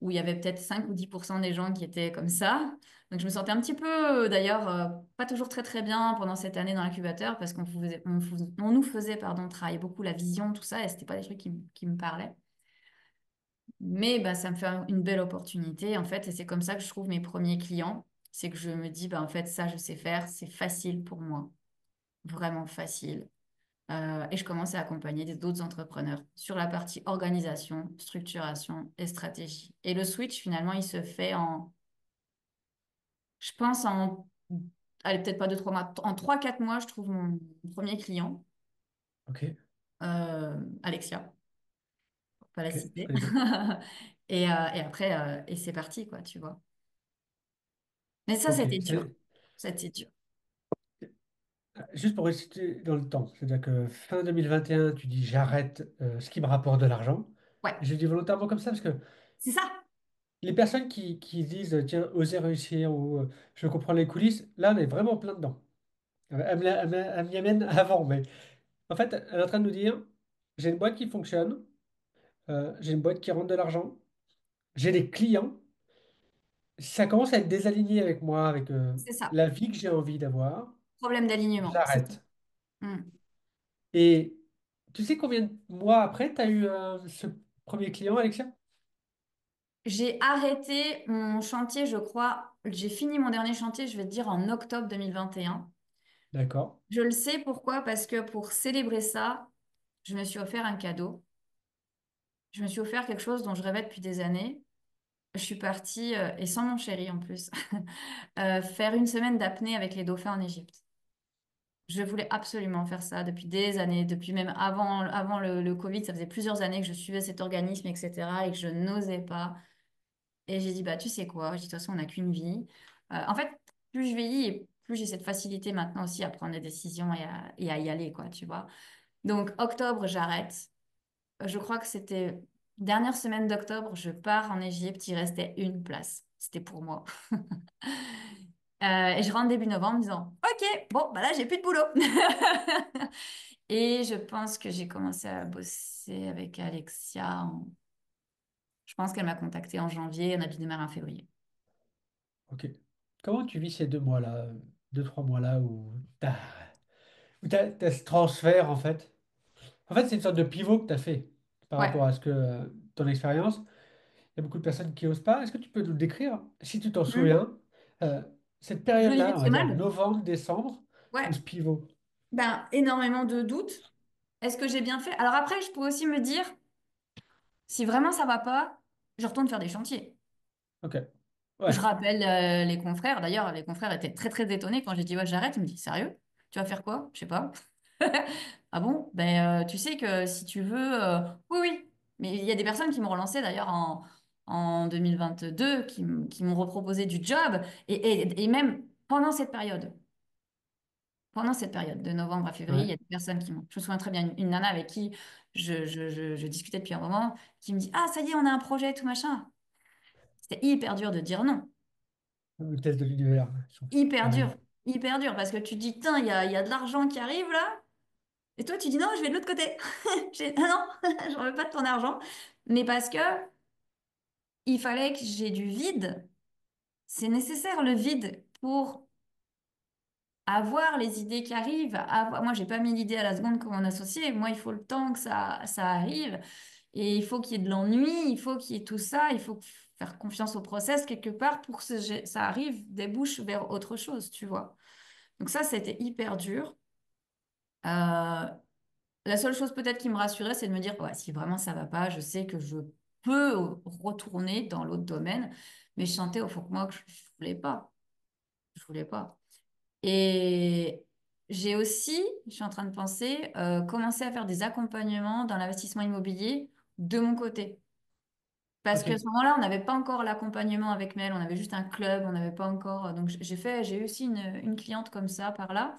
où il y avait peut-être 5 ou 10% des gens qui étaient comme ça. Donc, je me sentais un petit peu, d'ailleurs, pas toujours très, très bien pendant cette année dans l'incubateur, parce on nous faisait, pardon, travailler beaucoup la vision, tout ça, et ce n'était pas des trucs qui me parlaient. Mais bah, ça me fait une belle opportunité, en fait, et c'est comme ça que je trouve mes premiers clients. C'est que je me dis, bah, en fait, ça, je sais faire, c'est facile pour moi vraiment facile. Et je commence à accompagner d'autres entrepreneurs sur la partie organisation, structuration et stratégie. Et le switch, finalement, il se fait je pense, allez, peut-être pas 2, 3 mois, en 3, 4 mois, je trouve mon premier client, Ok, Alexia, pour pas la ok, je citer. connais pas. Et après, et c'est parti, quoi, tu vois. Mais ça, Ok, c'était dur. C'était dur. juste pour rester dans le temps, c'est-à-dire que fin 2021, tu dis j'arrête ce qui me rapporte de l'argent. Ouais, Je le dis volontairement comme ça parce que c'est ça. les personnes qui disent tiens, oser réussir ou je comprends les coulisses, là on est vraiment plein dedans. Elle m'y amène avant, mais en fait, elle est en train de nous dire j'ai une boîte qui fonctionne, j'ai une boîte qui rentre de l'argent, j'ai des clients, ça commence à être désaligné avec moi, avec C'est ça. la vie que j'ai envie d'avoir, Problème d'alignement. C'est tout. j'arrête. Hmm. Et tu sais combien de mois après tu as eu ce premier client, Alexia? J'ai arrêté mon chantier, je crois. J'ai fini mon dernier chantier, je vais te dire, en octobre 2021. D'accord. Je le sais pourquoi, parce que pour célébrer ça, je me suis offert un cadeau. Je me suis offert quelque chose dont je rêvais depuis des années. Je suis partie, et sans mon chéri en plus, faire une semaine d'apnée avec les dauphins en Égypte. Je voulais absolument faire ça depuis des années, depuis même avant le Covid. Ça faisait plusieurs années que je suivais cet organisme, etc. et que je n'osais pas. Et j'ai dit, bah, tu sais quoi, j'ai dit, de toute façon, on n'a qu'une vie. En fait, plus je vieillis et plus j'ai cette facilité maintenant aussi à prendre des décisions et à y aller, quoi, tu vois. Donc, octobre, j'arrête. Je crois que c'était dernière semaine d'octobre, je pars en Égypte, il restait une place. C'était pour moi. Et je rentre début novembre en me disant, OK, bon, bah là, j'ai plus de boulot. Et je pense que j'ai commencé à bosser avec Alexia. Je pense qu'elle m'a contactée en janvier, on a dû démarrer en février. Ok. Comment tu vis ces 2 mois-là, 2, 3 mois-là où t'as ce transfert en fait? En fait, c'est une sorte de pivot que tu as fait par Ouais. rapport à ce que ton expérience. y a beaucoup de personnes qui osent pas. Est-ce que tu peux nous décrire, si tu t'en Hmm. souviens, euh, cette Je le vivais période-là, on va très dire mal. novembre, décembre, ou Ouais, ce pivot? ben, énormément de doutes. Est-ce que j'ai bien fait? Alors après, je peux aussi me dire, si vraiment ça va pas, je retourne faire des chantiers. Ok. Je Ouais. rappelle les confrères. D'ailleurs, les confrères étaient très très étonnés quand j'ai dit ouais, j'arrête. Ils me disent sérieux? Tu vas faire quoi? Je sais pas. Ah bon? Ben, tu sais que si tu veux, oui, oui. Mais il y a des personnes qui m'ont relancé d'ailleurs en 2022 qui m'ont reproposé du job et même pendant cette période. Pendant cette période de novembre à février, il Ouais. y a des personnes qui m'ont. Je me souviens très bien, une nana avec qui je discutais depuis un moment, qui me dit, ah, ça y est, on a un projet, tout machin. C'était hyper dur de dire non. Le test de l'univers. Hyper Pareil. dur. Hyper dur. Parce que tu te dis, tiens, il y a de l'argent qui arrive là. Et toi, tu dis, non, je vais de l'autre côté. Ah non, j'en veux pas de ton argent. Mais parce que il fallait que j'ai du vide. C'est nécessaire, le vide, pour avoir les idées qui arrivent. Moi, j'ai pas mis l'idée à la seconde comme mon associé. Moi, il faut le temps que ça arrive. Et il faut qu'il y ait de l'ennui, il faut qu'il y ait tout ça, il faut faire confiance au process quelque part pour que ça arrive, débouche vers autre chose, tu vois. Donc ça a été hyper dur. La seule chose peut-être qui me rassurait, c'est de me dire, ouais, si vraiment ça va pas, je sais que je peux retourner dans l'autre domaine, mais je sentais au fond de moi que je voulais pas. Je voulais pas. Et j'ai aussi, je suis en train de penser, commencé à faire des accompagnements dans l'investissement immobilier de mon côté. Parce qu'à ce Ok. moment-là, on n'avait pas encore l'accompagnement avec Mel, on avait juste un club, on n'avait pas encore. Donc j'ai eu aussi une cliente comme ça par là.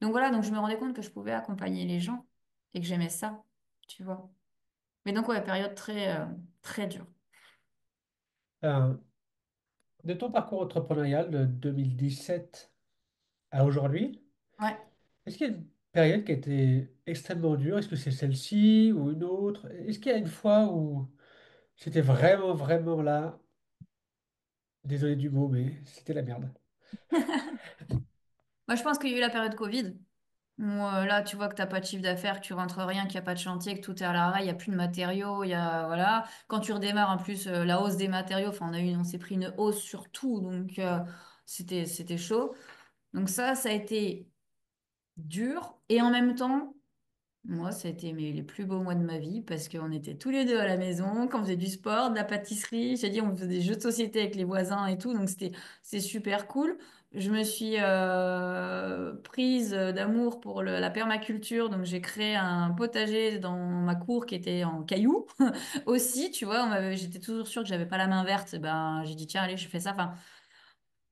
Donc voilà, donc je me rendais compte que je pouvais accompagner les gens et que j'aimais ça, tu vois. Mais donc ouais, période très très dure. Euh, de ton parcours entrepreneurial de 2017 à aujourd'hui, Ouais. est-ce qu'il y a une période qui a été extrêmement dure? Est-ce que c'est celle-ci ou une autre? Est-ce qu'il y a une fois où c'était vraiment, vraiment là, désolé du mot, mais c'était la merde? Moi, je pense qu'il y a eu la période Covid. Où, là, tu vois que t'as pas de chiffre d'affaires, que tu rentres rien, qu'il n'y a pas de chantier, que tout est à l'arrêt, il n'y a plus de matériaux, il y a, voilà. Quand tu redémarres, en plus, la hausse des matériaux, enfin, on s'est pris une hausse sur tout, donc c'était chaud. Donc ça a été dur. Et en même temps, moi, ça a été les plus beaux mois de ma vie parce qu'on était tous les deux à la maison, qu'on faisait du sport, de la pâtisserie. J'ai dit, on faisait des jeux de société avec les voisins et tout, donc c'est super cool. Je me suis prise d'amour pour la permaculture, donc j'ai créé un potager dans ma cour qui était en cailloux aussi, tu vois. J'étais toujours sûre que j'avais pas la main verte, et ben j'ai dit tiens allez je fais ça. Enfin,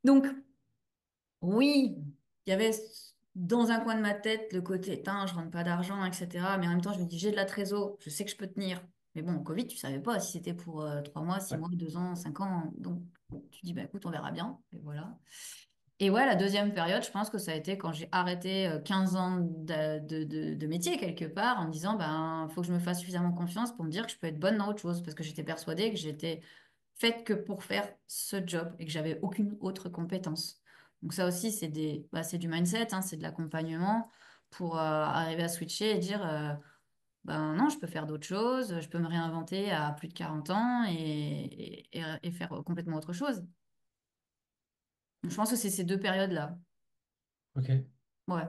donc oui, il y avait dans un coin de ma tête le côté, tain, je rentre pas d'argent, etc. Mais en même temps, je me dis, j'ai de la trésor, je sais que je peux tenir. Mais bon, au Covid, tu savais pas si c'était pour 3 mois, 6 mois, Ouais. 2 ans, 5 ans. Donc, bon, tu dis, bah, écoute, on verra bien. Et voilà. Et ouais, la deuxième période, je pense que ça a été quand j'ai arrêté 15 ans de métier quelque part en me disant, ben, faut que je me fasse suffisamment confiance pour me dire que je peux être bonne dans autre chose parce que j'étais persuadée que j'étais faite que pour faire ce job et que j'avais aucune autre compétence. Donc ça aussi, c'est du mindset, hein, c'est de l'accompagnement pour arriver à switcher et dire, ben non, je peux faire d'autres choses, je peux me réinventer à plus de 40 ans et faire complètement autre chose. Donc, je pense que c'est ces deux périodes-là. Ok. Ouais.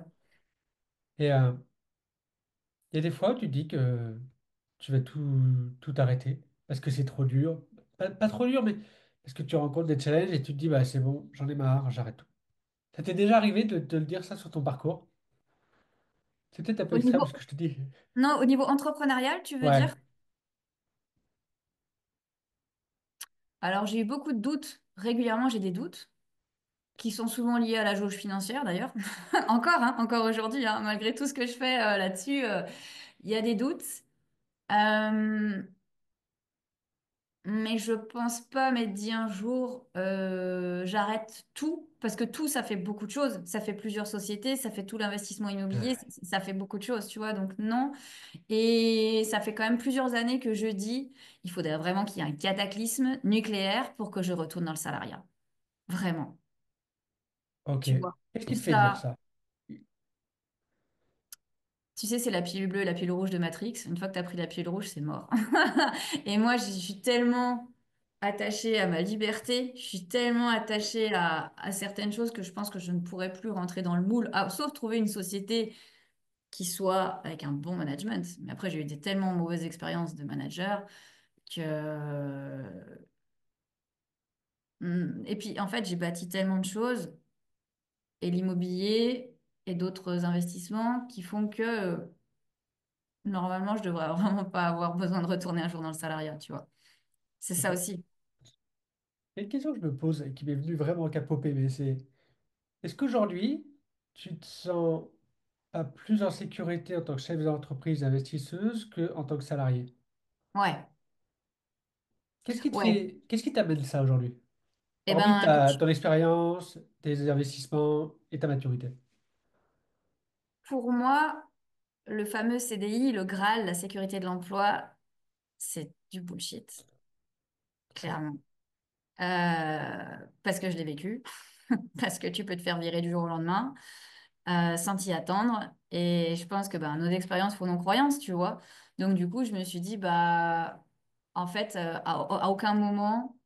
Et il y a des fois où tu te dis que tu vas tout arrêter parce que c'est trop dur. Pas trop dur, mais parce que tu rencontres des challenges et tu te dis, bah c'est bon, j'en ai marre, j'arrête tout. Ça t'est déjà arrivé de le dire ça sur ton parcours? C'est peut-être un peu Au extrême niveau, ce que je te dis. non, au niveau entrepreneurial, tu veux Ouais, dire? Alors, j'ai eu beaucoup de doutes. Régulièrement, j'ai des doutes qui sont souvent liés à la jauge financière, d'ailleurs. Encore, hein, encore aujourd'hui, hein, malgré tout ce que je fais là-dessus, il y a des doutes. Euh, mais je pense pas m'être dit un jour, j'arrête tout, parce que tout, ça fait beaucoup de choses. Ça fait plusieurs sociétés, ça fait tout l'investissement immobilier, ouais. ça fait beaucoup de choses, tu vois. Donc non. Et ça fait quand même plusieurs années que je dis, il faudrait vraiment qu'il y ait un cataclysme nucléaire pour que je retourne dans le salariat. Vraiment, Ok. tu vois. Qu'est-ce Et qui te fait dire ça, ça? tu sais, c'est la pilule bleue et la pilule rouge de Matrix. Une fois que tu as pris la pilule rouge, c'est mort. Et moi, je suis tellement attachée à ma liberté, je suis tellement attachée à certaines choses que je pense que je ne pourrais plus rentrer dans le moule, sauf trouver une société qui soit avec un bon management. Mais après, j'ai eu des tellement mauvaises expériences de manager que... Et puis, en fait, j'ai bâti tellement de choses, et l'immobilier et d'autres investissements qui font que normalement, je devrais vraiment pas avoir besoin de retourner un jour dans le salariat, tu vois. C'est ça Ok. aussi. Il y a une question que je me pose et qui m'est venue vraiment qu'à popper, mais c'est est-ce qu'aujourd'hui, tu te sens pas plus en sécurité en tant que chef d'entreprise investisseuse qu'en tant que salarié? Ouais, ouais. Qu'est-ce qui t'amène ça aujourd'hui? Eh Hormis ben, ton expérience, tes investissements et ta maturité. pour moi, le fameux CDI, le Graal, la sécurité de l'emploi, c'est du bullshit, Ok. clairement. Parce que je l'ai vécu, parce que tu peux te faire virer du jour au lendemain, sans t'y attendre. Et je pense que ben, nos expériences font nos croyances, tu vois. Donc du coup, je me suis dit, bah, en fait, à aucun moment,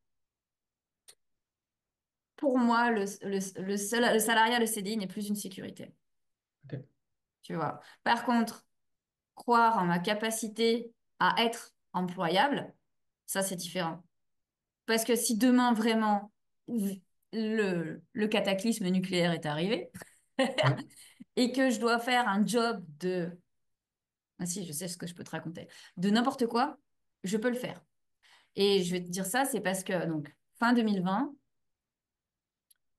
pour moi, le salariat, le CDI n'est plus une sécurité, Ok. tu vois. Par contre, croire en ma capacité à être employable, ça, c'est différent. Parce que si demain, vraiment, le cataclysme nucléaire est arrivé Ouais. et que je dois faire un job de... Ah si, je sais ce que je peux te raconter. De n'importe quoi, je peux le faire. Et je vais te dire ça, c'est parce que, donc, fin 2020,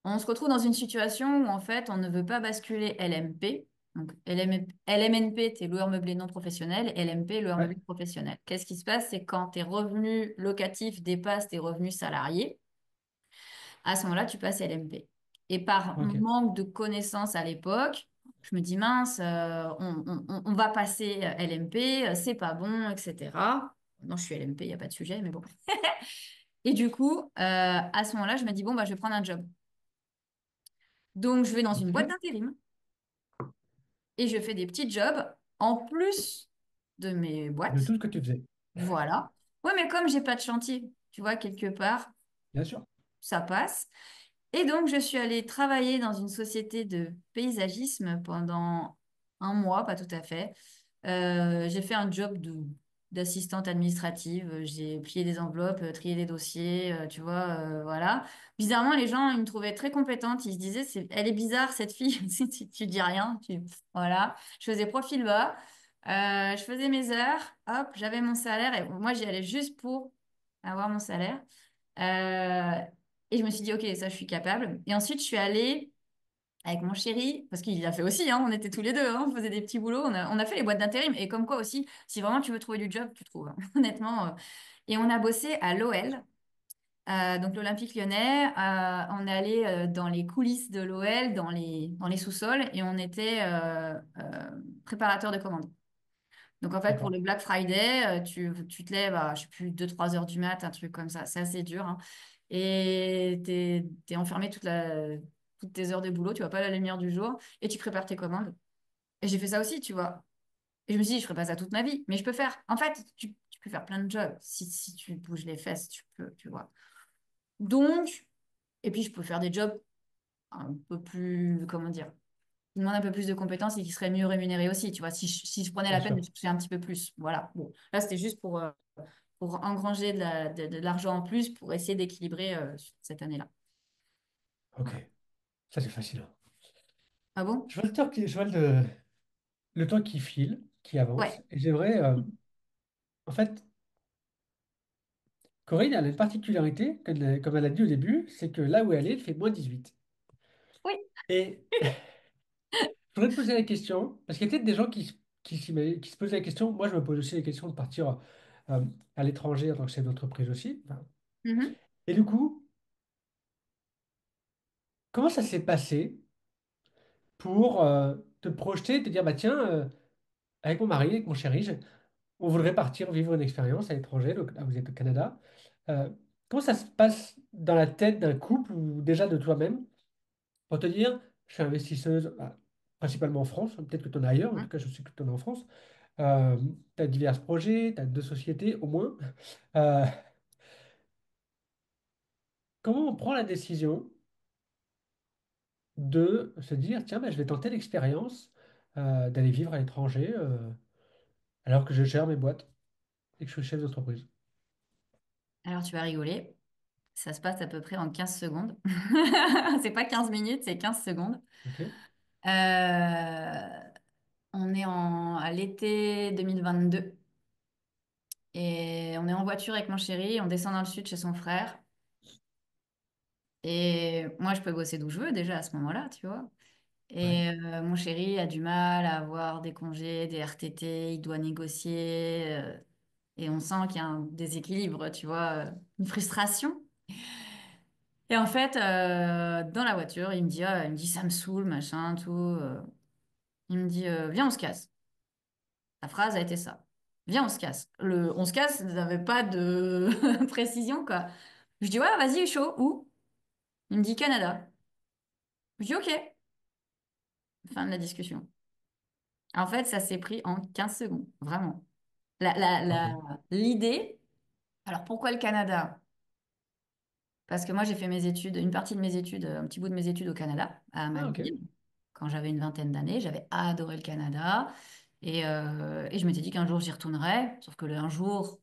on se retrouve dans une situation où, en fait, on ne veut pas basculer LMP. Donc, LMNP, t'es loueur meublé non professionnel, LMP, loueur Ouais. meublé professionnel. Qu'est-ce qui se passe? C'est quand tes revenus locatifs dépassent tes revenus salariés, à ce moment-là, tu passes LMP. Et par Ok. manque de connaissances à l'époque, je me dis, mince, on va passer LMP, c'est pas bon, etc. Non, je suis LMP, il n'y a pas de sujet, mais bon. Et du coup, à ce moment-là, je me dis, bon, bah, je vais prendre un job. Donc, je vais dans une boîte Ok. d'intérim et je fais des petits jobs en plus de mes De boîtes. tout ce que tu faisais. Voilà. Ouais, mais comme j'ai pas de chantier, tu vois, quelque part, Bien sûr. ça passe. Et donc, je suis allée travailler dans une société de paysagisme pendant un mois, pas tout à fait. J'ai fait un job d'assistante administrative. J'ai plié des enveloppes, trié des dossiers, tu vois, voilà. Bizarrement, les gens, ils me trouvaient très compétente. Ils se disaient, elle est bizarre, cette fille. Si tu dis rien, voilà. Je faisais profil bas. Je faisais mes heures. Hop, j'avais mon salaire. Et moi, j'y allais juste pour avoir mon salaire. Euh, et je me suis dit, OK, ça, je suis capable. Et ensuite, je suis allée avec mon chéri, parce qu'il l'a fait aussi, hein, on était tous les deux, hein, on faisait des petits boulots, on a fait les boîtes d'intérim. Et comme quoi aussi, si vraiment tu veux trouver du job, tu trouves, hein, honnêtement. Et on a bossé à l'OL, donc l'Olympique Lyonnais. On est allé dans les coulisses de l'OL, dans les sous-sols, et on était préparateur de commandes. Donc en fait, pour D'accord. le Black Friday, tu te lèves à, je sais plus, 2 3 heures du mat, un truc comme ça. C'est assez dur, hein. Et t'es enfermé toutes tes heures de boulot, tu vois pas la lumière du jour, et tu prépares tes commandes. Et j'ai fait ça aussi, tu vois. Et je me suis dit, je ferai pas ça toute ma vie, mais je peux faire. En fait, tu peux faire plein de jobs. Si tu bouges les fesses, tu peux, tu vois. Donc, et puis je peux faire des jobs un peu plus, comment dire, qui demandent un peu plus de compétences et qui seraient mieux rémunérés aussi, tu vois, si je prenais Bien la peine de sûr. toucher un petit peu plus. Voilà. Bon, là, c'était juste pour engranger de l'argent en plus pour essayer d'équilibrer cette année-là. Ok. Voilà. Ça, c'est fascinant. Ah bon? Je vois le temps qui file, qui Ouais. avance. Et j'aimerais, en fait, Corinne, elle a une particularité, comme elle a dit au début, c'est que là où elle est, il fait -18. Oui. Et je voudrais te poser la question, parce qu'il y a peut-être des gens qui se posent la question, moi je me pose aussi la question de partir euh, à l'étranger en tant que chef d'entreprise aussi. Enfin, Mhm. et du coup, comment ça s'est passé pour te projeter, te dire, bah tiens, avec mon mari, avec mon chéri, on voudrait partir vivre une expérience à l'étranger, donc là vous êtes au Canada. Euh, Comment ça se passe dans la tête d'un couple ou déjà de toi-même pour te dire, je suis investisseuse, bah, principalement en France, peut-être que tu en as ailleurs, en tout Mhm. cas je sais que tu en as en France. Tu as divers projets, tu as deux sociétés au moins. Euh, comment on prend la décision de se dire, tiens, ben, je vais tenter l'expérience d'aller vivre à l'étranger alors que je gère mes boîtes et que je suis chef d'entreprise. Alors, tu vas rigoler. Ça se passe à peu près en 15 secondes. C'est pas 15 minutes, c'est 15 secondes. Ok? Euh, on est à l'été 2022 et on est en voiture avec mon chéri. On descend dans le sud chez son frère. Et moi, je peux bosser d'où je veux déjà à ce moment-là, tu vois. Ouais, Et mon chéri a du mal à avoir des congés, des RTT, il doit négocier. Et on sent qu'il y a un déséquilibre, tu vois, une frustration. Et en fait, dans la voiture, il me dit, ça me saoule, machin, tout. Il me dit, viens, on se casse. La phrase a été ça. Viens, on se casse. Le on se casse n'avait pas de précision, quoi. Je dis, ouais, vas-y, chaud. Où? Il me dit Canada. Je dis, ok. Fin de la discussion. En fait, ça s'est pris en 15 secondes, vraiment. ok. L'idée, alors pourquoi le Canada? Parce que moi, j'ai fait mes études, une partie de mes études, un petit bout de mes études au Canada, à Ah, ok. McGill, quand j'avais une vingtaine d'années. J'avais adoré le Canada. Et je m'étais dit qu'un jour, j'y retournerais. Sauf que le un jour,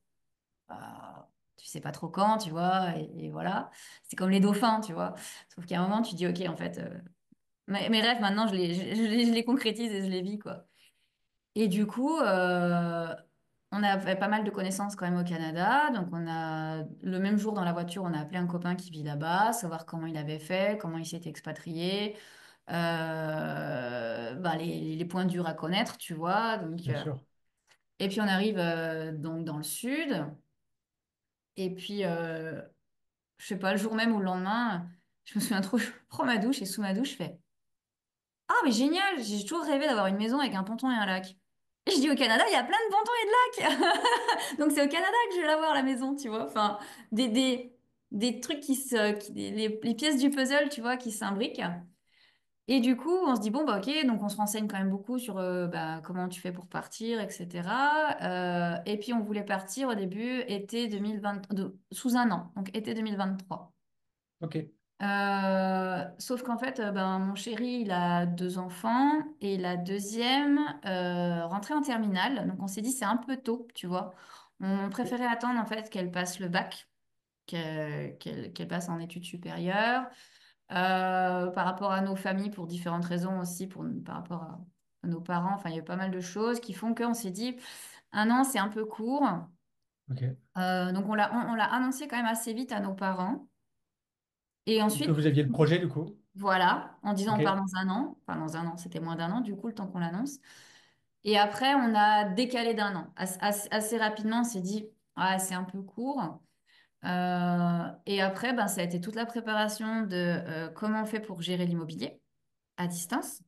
tu sais pas trop quand, tu vois. Et voilà. C'est comme les dauphins, tu vois. Sauf qu'à un moment, tu dis, OK, en fait, mes rêves, maintenant, je les concrétise et je les vis, quoi. Et du coup, on avait pas mal de connaissances quand même au Canada. Donc, le même jour dans la voiture, on a appelé un copain qui vit là-bas, savoir comment il avait fait, comment il s'était expatrié, bah, les points durs à connaître, tu vois. Bien sûr. Et puis, on arrive donc dans le sud. Et puis, je sais pas, le jour même ou le lendemain, je me souviens trop, je prends ma douche et sous ma douche, je fais ah, mais génial, j'ai toujours rêvé d'avoir une maison avec un ponton et un lac. Et je dis au Canada, il y a plein de pontons et de lacs. Donc c'est au Canada que je vais l'avoir la maison, tu vois. Enfin, des, des, des trucs les pièces du puzzle, tu vois, qui s'imbriquent. Et du coup, on se dit, bon, bah ok, donc on se renseigne quand même beaucoup sur bah, comment tu fais pour partir, etc. Et puis on voulait partir au début, été 2020, sous un an, donc été 2023. Ok. Sauf qu'en fait, ben, mon chéri, il a deux enfants et la deuxième rentrait en terminale. Donc on s'est dit c'est un peu tôt, tu vois. On Ok. préférait attendre en fait qu'elle passe le bac, qu'elle passe en études supérieures. Par rapport à nos familles, pour différentes raisons aussi, par rapport à nos parents. Enfin, il y a eu pas mal de choses qui font qu'on s'est dit un an, c'est un peu court. Ok. Donc on l'a annoncé quand même assez vite à nos parents. Et Que ensuite, vous aviez le projet du coup. voilà, en disant Ok. on part dans un an. Enfin, dans un an, c'était moins d'un an, du coup, le temps qu'on l'annonce. Et après, on a décalé d'un an. Assez rapidement, on s'est dit, ah, c'est un peu court. Et après, ben, ça a été toute la préparation de comment on fait pour gérer l'immobilier à distance.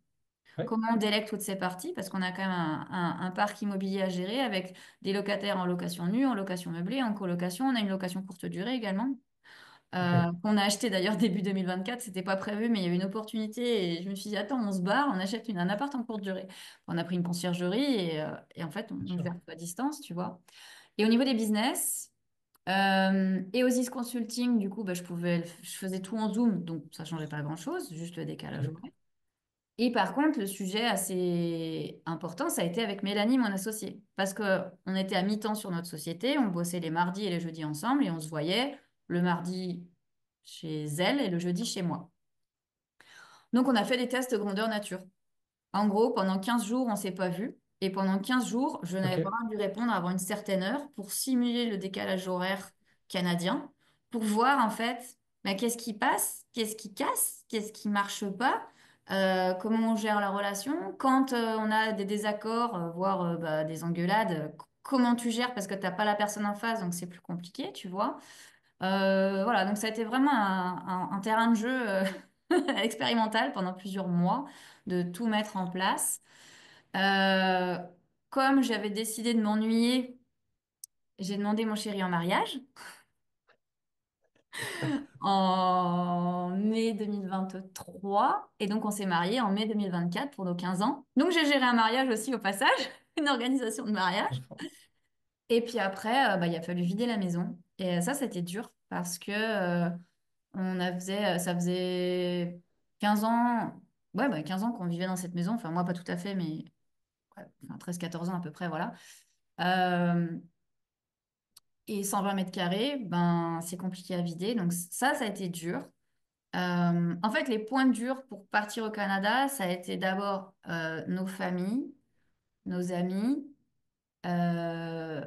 Ouais. Comment on délègue toutes ces parties, parce qu'on a quand même un parc immobilier à gérer avec des locataires en location nue, en location meublée, en colocation. On a une location courte durée également Ok. qu'on a acheté d'ailleurs début 2024. C'était pas prévu, mais il y avait une opportunité et je me suis dit, attends, on se barre, on achète un appart en courte durée. On a pris une conciergerie et en fait, Bien on sûr. gère tout à distance, tu vois. Et au niveau des business, et Osis Consulting, du coup, bah, je faisais tout en Zoom, donc ça changeait pas grand-chose, juste le décalage Ok. horaire. Et par contre, le sujet assez important, ça a été avec Mélanie, mon associée. Parce qu'on était à mi-temps sur notre société, on bossait les mardis et les jeudis ensemble et on se voyait le mardi chez elle et le jeudi chez moi. Donc, on a fait des tests grandeur nature. En gros, pendant 15 jours, on ne s'est pas vu. Et pendant 15 jours, je n'avais pas Ok. dû répondre avant une certaine heure pour simuler le décalage horaire canadien, pour voir en fait bah, qu'est-ce qui passe, qu'est-ce qui casse, qu'est-ce qui marche pas, comment on gère la relation. Quand on a des désaccords, voire bah, des engueulades, comment tu gères parce que tu n'as pas la personne en face, donc c'est plus compliqué, tu vois. Voilà, donc ça a été vraiment un terrain de jeu expérimental pendant plusieurs mois de tout mettre en place. Euh, Comme j'avais décidé de m'ennuyer, j'ai demandé mon chéri en mariage en mai 2023 et donc on s'est mariés en mai 2024 pour nos 15 ans. Donc j'ai géré un mariage aussi au passage, une organisation de mariage. Et puis après, bah, il a fallu vider la maison et ça, c'était dur parce que Ça faisait 15 ans, ouais, 15 ans qu'on vivait dans cette maison. Enfin, moi, pas tout à fait, mais ouais, enfin, 13-14 ans à peu près, voilà. Euh, et 120 mètres carrés, ben, c'est compliqué à vider. Donc ça a été dur. En fait, les points durs pour partir au Canada, ça a été d'abord nos familles, nos amis, euh,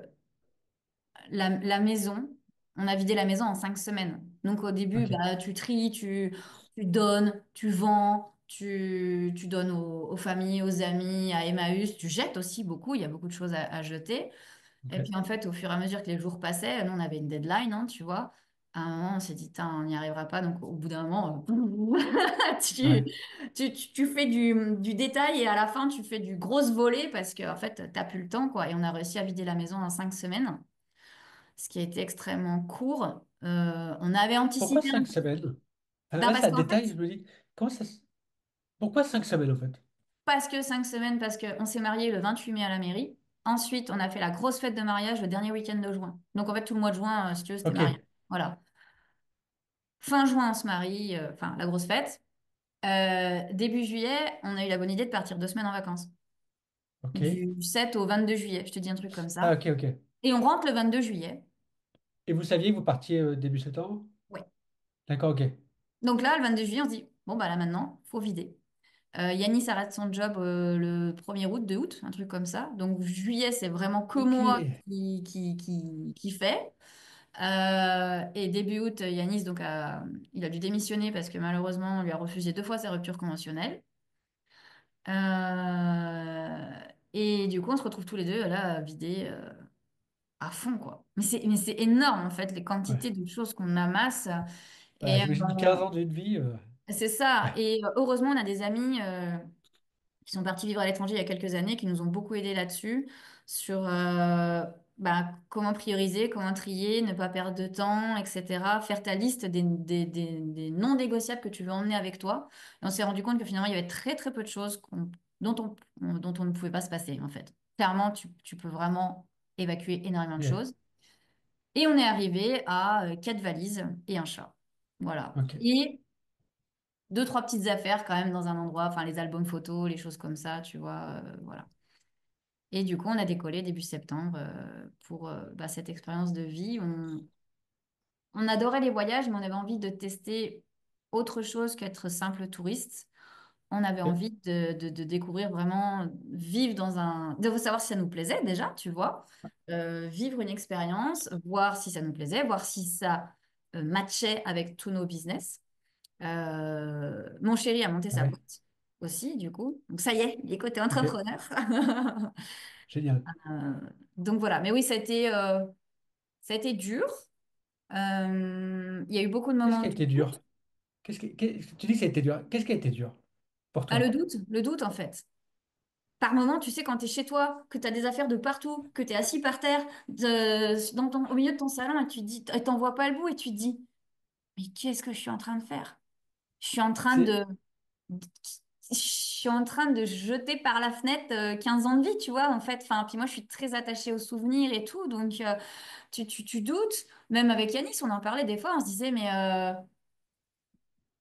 la maison. On a vidé la maison en 5 semaines. Donc au début, Ok. bah, tu tries, tu donnes, tu vends, tu donnes aux familles, aux amis, à Emmaüs. Tu jettes aussi beaucoup, il y a beaucoup de choses à jeter. Et Ok. puis en fait, au fur et à mesure que les jours passaient, nous on avait une deadline, hein, tu vois. À un moment, on s'est dit, tain, on n'y arrivera pas. Donc au bout d'un moment, tu, Ouais. tu fais du détail et à la fin, tu fais du gros volet parce que en fait, t'as plus le temps, quoi. Et on a réussi à vider la maison en 5 semaines, ce qui a été extrêmement court. On avait Pourquoi anticipé cinq semaines? ben Là, parce ça qu'en détaille, fait, je me dis, comment ça... Pourquoi 5 semaines, en fait? parce que 5 semaines, parce qu'on s'est marié le 28 mai à la mairie. Ensuite, on a fait la grosse fête de mariage le dernier week-end de juin. Donc en fait, tout le mois de juin, si tu veux, c'était mariage. Ok. Voilà. Fin juin, on se marie, enfin la grosse fête. Début juillet, on a eu la bonne idée de partir 2 semaines en vacances. Ok. Du 7 au 22 juillet, je te dis un truc comme Ah, ça. ok, ok. Et on rentre le 22 juillet. Et vous saviez que vous partiez début septembre? Ouais. D'accord, ok. Donc là, le 22 juillet, on se dit, bon, bah là maintenant, faut vider. Yanis arrête son job le 1er août, 2 août, un truc comme ça. Donc juillet, c'est vraiment que Ok. moi qui fait. Et début août, Yanis, donc, il a dû démissionner parce que malheureusement, on lui a refusé 2 fois sa rupture conventionnelle. Euh, et du coup, on se retrouve tous les deux là, vidés à fond, quoi. Mais c'est énorme, en fait, les quantités Ouais. de choses qu'on amasse. Bah, Et j'imagine 15 ans d'une vie. c'est ça. Ouais. Et heureusement, on a des amis qui sont partis vivre à l'étranger il y a quelques années, qui nous ont beaucoup aidés là-dessus, sur bah, comment prioriser, comment trier, ne pas perdre de temps, etc. Faire ta liste des non négociables que tu veux emmener avec toi. Et on s'est rendu compte que finalement, il y avait très très peu de choses dont on ne pouvait pas se passer, en fait. Clairement, tu peux vraiment évacuer énormément de Ok. choses. Et on est arrivé à 4 valises et un chat. Voilà. Ok. Et deux, trois petites affaires quand même dans un endroit, enfin les albums photos, les choses comme ça, tu vois, voilà. Et du coup, on a décollé début septembre pour bah, cette expérience de vie. On adorait les voyages, mais on avait envie de tester autre chose qu'être simple touriste. On avait Ok. envie de découvrir vraiment, vivre dans un... de savoir si ça nous plaisait déjà, tu vois. Vivre une expérience, voir si ça nous plaisait, voir si ça matchait avec tous nos business. Mon chéri a monté sa Ouais. boîte aussi, du coup. Donc ça y est, il est côté Ok. entrepreneur. Génial. Euh, donc voilà, mais oui, ça a été dur. Il y a eu beaucoup de Qu'est-ce moments qui a de été dur? doute. Tu dis que ça a été dur. Qu'est-ce qui a été dur pour Ah, toi? le doute en fait. Par moment, tu sais, quand tu es chez toi, que tu as des affaires de partout, que tu es assis par terre, au milieu de ton salon, et tu te dis, t'en vois pas le bout, et tu te dis, mais qu'est-ce que je suis en train de faire? Je suis en train C'est je suis en train de jeter par la fenêtre 15 ans de vie, tu vois, en fait. Enfin, puis moi, je suis très attachée aux souvenirs et tout, donc tu doutes. Même avec Yanis, on en parlait des fois, on se disait, mais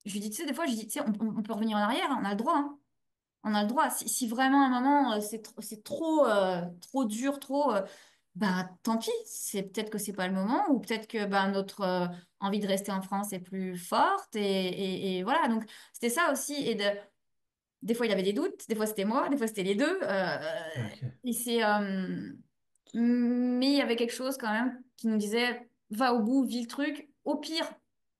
je lui dis, tu sais, des fois, je lui dis, tu sais, on peut revenir en arrière, hein, on a le droit, hein. On a le droit. Si vraiment à un moment, c'est trop dur, trop, bah tant pis, c'est peut-être que c'est pas le moment, ou peut-être que bah, notre envie de rester en France est plus forte, et voilà. Donc, c'était ça aussi, des fois, il avait des doutes, des fois, c'était moi, des fois, c'était les deux. ok. Et mais il y avait quelque chose quand même qui nous disait, va au bout, vis le truc. Au pire,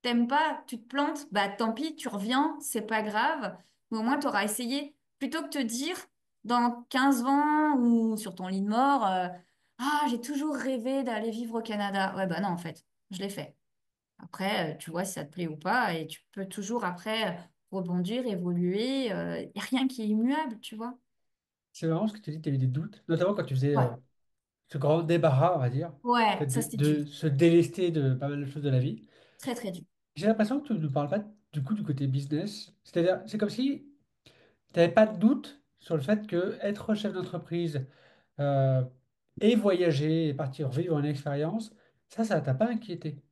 t'aimes pas, tu te plantes, bah tant pis, tu reviens, c'est pas grave. Mais au moins, tu auras essayé. Plutôt que te dire, dans 15 ans ou sur ton lit de mort, ah, j'ai toujours rêvé d'aller vivre au Canada. Ouais, bah non, en fait, je l'ai fait. Après, tu vois si ça te plaît ou pas, et tu peux toujours après rebondir, évoluer. Il n'y a rien qui est immuable, tu vois. C'est marrant ce que tu dis, tu as eu des doutes, notamment quand tu faisais Ouais. ce grand débarras, on va dire, Ouais, fait ça c'était dur. de se délester de pas mal de choses de la vie. Très, très dur. J'ai l'impression que tu ne nous parles pas du coup du côté business. C'est-à-dire, c'est comme si tu n'avais pas de doute sur le fait que être chef d'entreprise euh, et voyager et partir vivre une expérience, ça t'a pas inquiété.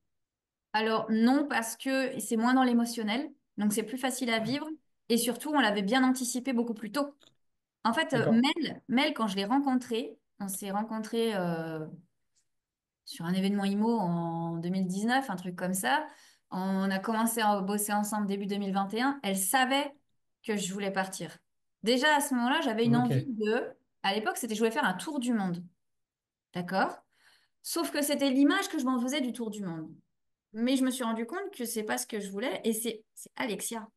Alors non, parce que c'est moins dans l'émotionnel, donc c'est plus facile à vivre. Et surtout, on l'avait bien anticipé beaucoup plus tôt. En fait, D'accord? Mel, quand je l'ai rencontré, on s'est rencontrés sur un événement IMO en 2019, un truc comme ça. On a commencé à bosser ensemble début 2021. Elle savait que je voulais partir. Déjà à ce moment-là, j'avais une Ok, envie de... À l'époque, c'était je voulais faire un tour du monde. D'accord? Sauf que c'était l'image que je m'en faisais du tour du monde. Mais je me suis rendu compte que c'est pas ce que je voulais. Et c'est Alexia,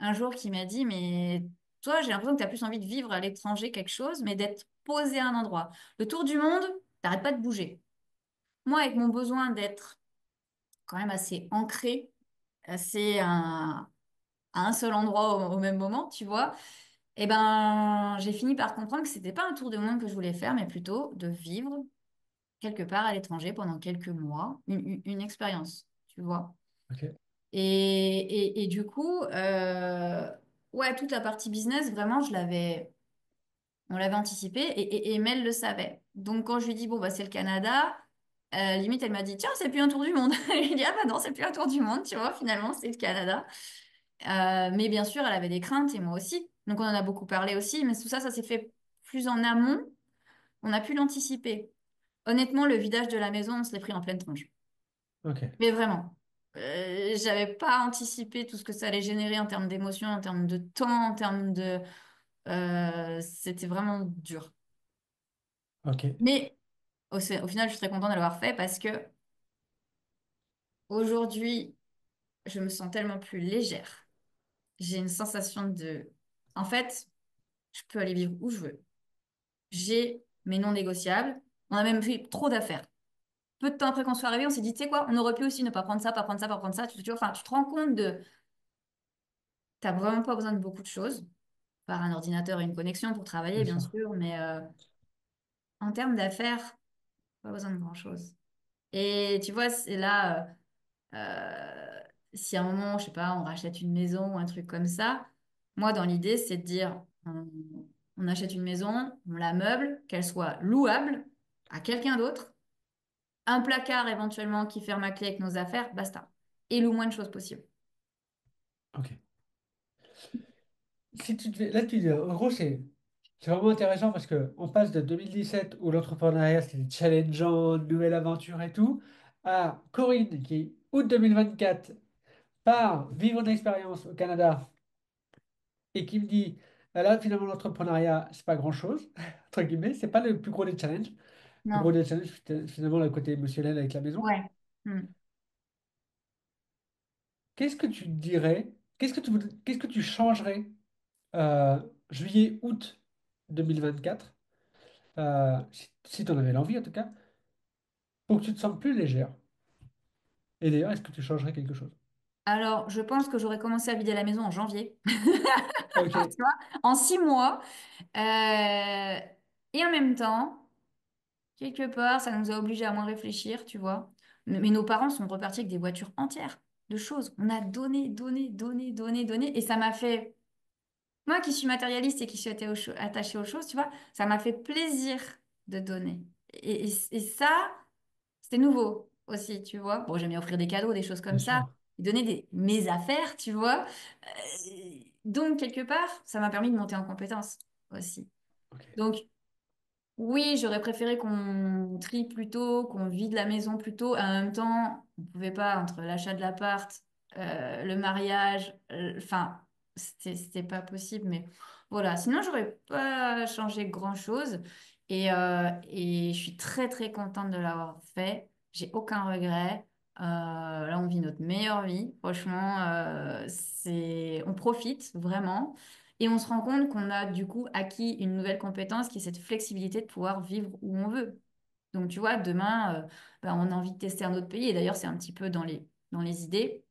un jour, qui m'a dit, mais toi, j'ai l'impression que tu as plus envie de vivre à l'étranger quelque chose, mais d'être posé à un endroit. Le tour du monde, t'arrêtes pas de bouger. Moi, avec mon besoin d'être quand même assez ancré, assez à un seul endroit au même moment, tu vois, eh ben, j'ai fini par comprendre que c'était pas un tour du monde que je voulais faire, mais plutôt de vivre quelque part à l'étranger pendant quelques mois, une expérience, tu vois. ok, Et du coup, ouais, toute la partie business, vraiment, on l'avait anticipé et Mel le savait. Donc, quand je lui dis, bon, bah, c'est le Canada, limite, elle m'a dit, tiens, c'est plus un tour du monde. Je lui ai dit, ah, bah non, c'est plus un tour du monde, tu vois, finalement, c'est le Canada. Mais bien sûr, elle avait des craintes et moi aussi. Donc, on en a beaucoup parlé aussi, mais tout ça, ça s'est fait plus en amont. On a pu l'anticiper. Honnêtement, le vidage de la maison, on se l'est pris en pleine tronche. ok, Mais vraiment, j'avais pas anticipé tout ce que ça allait générer en termes d'émotions, en termes de temps, en termes de... c'était vraiment dur. ok, Mais au final, je suis très contente de l'avoir fait parce que aujourd'hui, je me sens tellement plus légère. J'ai une sensation de... En fait, je peux aller vivre où je veux. J'ai mes non négociables. On a même fait trop d'affaires. Peu de temps après qu'on soit arrivé, on s'est dit, tu sais quoi, on aurait pu aussi ne pas prendre ça, pas prendre ça, pas prendre ça. Tu vois, enfin, tu te rends compte de... T'as vraiment pas besoin de beaucoup de choses. Par un ordinateur et une connexion pour travailler, bien bien sûr. sûr, mais en termes d'affaires, pas besoin de grand-chose. Et tu vois, c'est là, si à un moment, je sais pas, on rachète une maison ou un truc comme ça, moi, dans l'idée, c'est de dire, on achète une maison, on la meuble, qu'elle soit louable à quelqu'un d'autre, un placard éventuellement qui ferme à clé avec nos affaires, basta. Et le moins de choses possible. Ok. Si tu devais, là, en gros, c'est vraiment intéressant parce que on passe de 2017 où l'entrepreneuriat c'était challengeant, nouvelle aventure et tout, à Corinne qui, août 2024, part vivre une expérience au Canada et qui me dit, ah là, finalement, l'entrepreneuriat, c'est pas grand-chose, entre guillemets, c'est pas le plus gros des challenges. Le plus gros Non. des challenges, c'était finalement, le côté émotionnel avec la maison. Ouais. Hmm. Qu'est-ce que tu dirais, qu'est-ce que tu changerais juillet, août 2024, si tu en avais l'envie en tout cas, pour que tu te sentes plus légère. Et d'ailleurs, est-ce que tu changerais quelque chose? Alors, je pense que j'aurais commencé à vider la maison en janvier. Ok, Tu vois, en 6 mois. Euh, et en même temps, quelque part, ça nous a obligés à moins réfléchir, tu vois. Mais nos parents sont repartis avec des voitures entières de choses. On a donné, donné, donné, donné, donné. Et ça m'a fait, moi qui suis matérialiste et qui suis attachée aux choses, tu vois, ça m'a fait plaisir de donner. Et ça, c'était nouveau aussi, tu vois. Bon, j'aime bien offrir des cadeaux, des choses bien comme ça. sûr. Donner mes affaires, tu vois. Donc, quelque part, ça m'a permis de monter en compétence aussi. Ok, Donc, oui, j'aurais préféré qu'on trie plus tôt, qu'on vide la maison plus tôt. En même temps, on ne pouvait pas, entre l'achat de l'appart, le mariage, enfin, c'était pas possible. Mais voilà, sinon, j'aurais pas changé grand-chose. Et je suis très, très contente de l'avoir fait. J'ai aucun regret. Là, on vit notre meilleure vie. Franchement, on profite vraiment. Et on se rend compte qu'on a du coup acquis une nouvelle compétence qui est cette flexibilité de pouvoir vivre où on veut. Donc, tu vois, demain, ben, on a envie de tester un autre pays. Et d'ailleurs, c'est un petit peu dans les idées.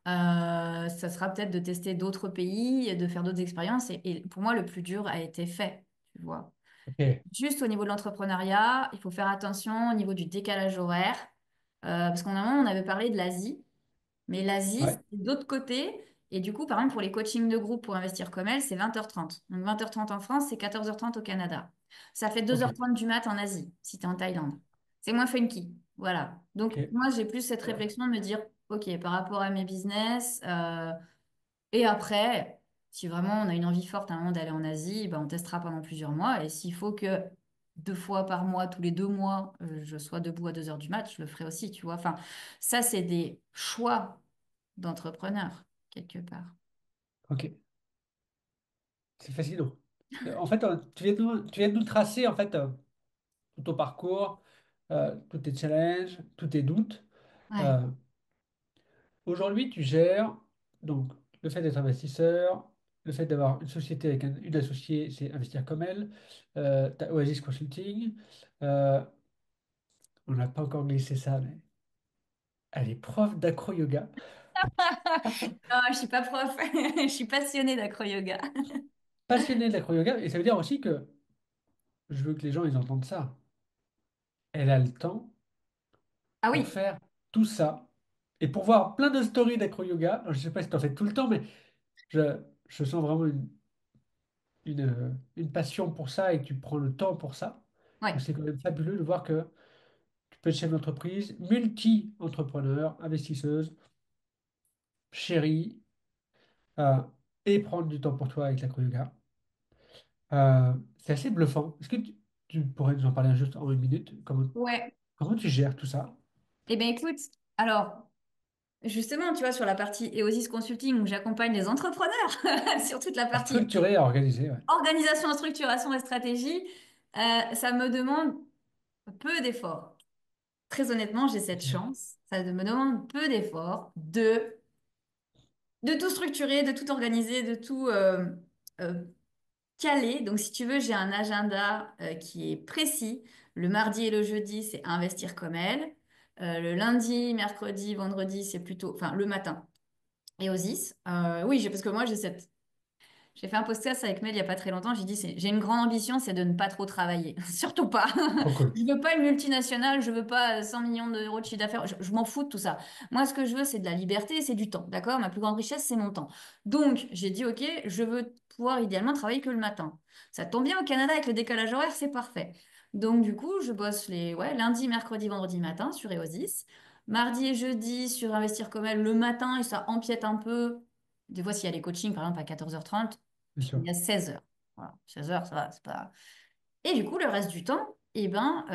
Ça sera peut-être de tester d'autres pays, de faire d'autres expériences. Et pour moi, le plus dur a été fait, tu vois. ok, Juste au niveau de l'entrepreneuriat, il faut faire attention au niveau du décalage horaire. Parce qu'en amont, on avait parlé de l'Asie. Mais l'Asie, ouais, c'est de l'autre côté. Et du coup, par exemple, pour les coachings de groupe pour investir comme elle, c'est 20h30. Donc 20h30 en France, c'est 14h30 au Canada. Ça fait ok, 2h30 du mat en Asie, si tu es en Thaïlande. c'est moins funky. Voilà. Donc, Ok. moi, j'ai plus cette réflexion de me dire, OK, par rapport à mes business, et après, si vraiment on a une envie forte à un moment d'aller en Asie, ben, on testera pendant plusieurs mois. Et s'il faut que 2 fois par mois, tous les 2 mois, je sois debout à 2 heures du mat, je le ferai aussi, tu vois. Enfin, ça, c'est des choix d'entrepreneur, quelque part. Ok. C'est fascinant. En fait, tu viens de nous tracer en fait tout ton parcours, tous tes challenges, tous tes doutes. Ouais. Euh, Aujourd'hui, tu gères donc le fait d'être investisseur, le fait d'avoir une société avec une associée, c'est Investir comme elle, t'as Oasis Consulting. euh, on n'a pas encore glissé ça, mais elle est prof d'acro-yoga, Non, je suis pas prof, je suis passionnée d'acro-yoga. passionnée de l'acro-yoga, et ça veut dire aussi que je veux que les gens ils entendent ça. Elle a le temps Ah pour oui, faire tout ça et pour voir plein de stories d'acro-yoga. Alors, je ne sais pas si tu en fais tout le temps, mais je sens vraiment une passion pour ça et que tu prends le temps pour ça. Donc, ouais, c'est quand même fabuleux de voir que tu peux être chef d'entreprise, multi-entrepreneur, investisseuse, chérie, euh, et prendre du temps pour toi avec l'acro-yoga. C'est assez bluffant. Est-ce que tu pourrais nous en parler juste en une minute? ouais. Comment tu gères tout ça? Eh bien, écoute, alors, justement, tu vois, sur la partie EOSIS Consulting où j'accompagne les entrepreneurs sur toute la À partie structurer, à organiser, ouais. organisation, structuration et stratégie, ça me demande peu d'efforts. Très honnêtement, j'ai cette Ok, chance. Ça me demande peu d'efforts de tout structurer, de tout organiser, de tout euh, caler. Donc, si tu veux, j'ai un agenda qui est précis. Le mardi et le jeudi, c'est investir comme elle. Le lundi, mercredi, vendredi, c'est plutôt, enfin, le matin. Et Osis. Oui, parce que moi, j'ai fait un podcast avec Mel il n'y a pas très longtemps. J'ai dit, j'ai une grande ambition, c'est de ne pas trop travailler. Surtout pas. trop cool. Je veux pas une multinationale, je veux pas 100 millions d'euros de chiffre d'affaires. Je m'en fous de tout ça. Moi, ce que je veux, c'est de la liberté, c'est du temps. D'accord? Ma plus grande richesse, c'est mon temps. Donc, j'ai dit, OK, je veux pouvoir idéalement travailler que le matin. Ça tombe bien au Canada avec le décalage horaire, c'est parfait. Donc, du coup, je bosse lundi, mercredi, vendredi matin sur Eosis. Mardi et jeudi sur Investir comme elle le matin et ça empiète un peu. Des fois, s'il y a les coachings, par exemple, à 14h30, Bien je sûr. finis à 16h. Voilà, 16h, ça va, c'est pas. Et du coup, le reste du temps, eh ben,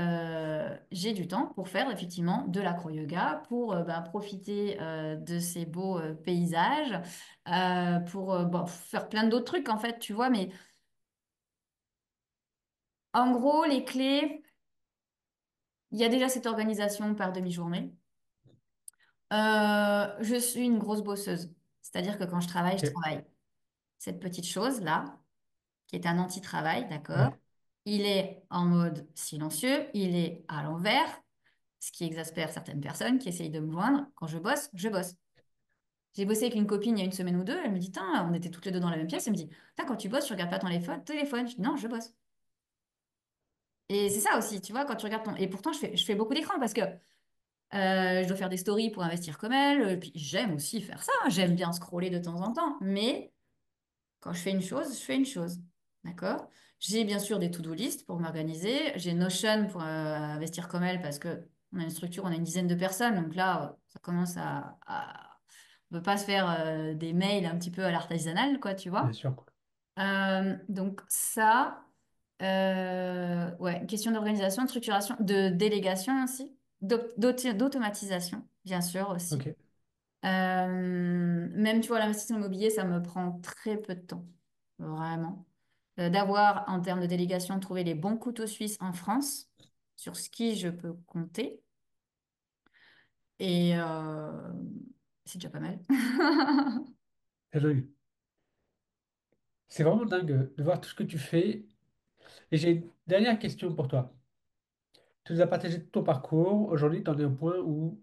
j'ai du temps pour faire effectivement de l'acro-yoga, pour profiter de ces beaux paysages, pour faire plein d'autres trucs en fait, tu vois. Mais en gros, les clés, il y a déjà cette organisation par demi-journée. Je suis une grosse bosseuse, c'est-à-dire que quand je Ok. travaille. Cette petite chose-là, qui est un anti-travail, d'accord? Ouais. Il est en mode silencieux, il est à l'envers, ce qui exaspère certaines personnes qui essayent de me joindre. Quand je bosse, je bosse. J'ai bossé avec une copine il y a une semaine ou deux, elle me dit, Tain, on était toutes les deux dans la même pièce, elle me dit, Tain, quand tu bosses, tu regardes pas ton téléphone. Je dis, non, je bosse. Et c'est ça aussi, tu vois, quand tu regardes ton... Et pourtant, je fais beaucoup d'écran parce que je dois faire des stories pour investir comme elle, puis j'aime aussi faire ça, j'aime bien scroller de temps en temps, mais quand je fais une chose, je fais une chose. D'accord? J'ai bien sûr des to-do list pour m'organiser. J'ai Notion pour investir comme elle parce que on a une structure, on a une dizaine de personnes. Donc là, ça commence on ne peut pas se faire des mails un petit peu à l'artisanal, quoi, tu Bien vois. sûr. Donc ça, ouais, une question d'organisation, de structuration, de délégation aussi, d'automatisation, bien sûr aussi. Ok. Même, tu vois, l'investissement immobilier, ça me prend très peu de temps, vraiment. D'avoir, en termes de délégation, trouvé les bons couteaux suisses en France, sur ce qui je peux compter. Et c'est déjà pas mal. C'est dingue. C'est vraiment dingue de voir tout ce que tu fais. Et j'ai une dernière question pour toi. Tu nous as partagé tout ton parcours. Aujourd'hui, tu en es au point où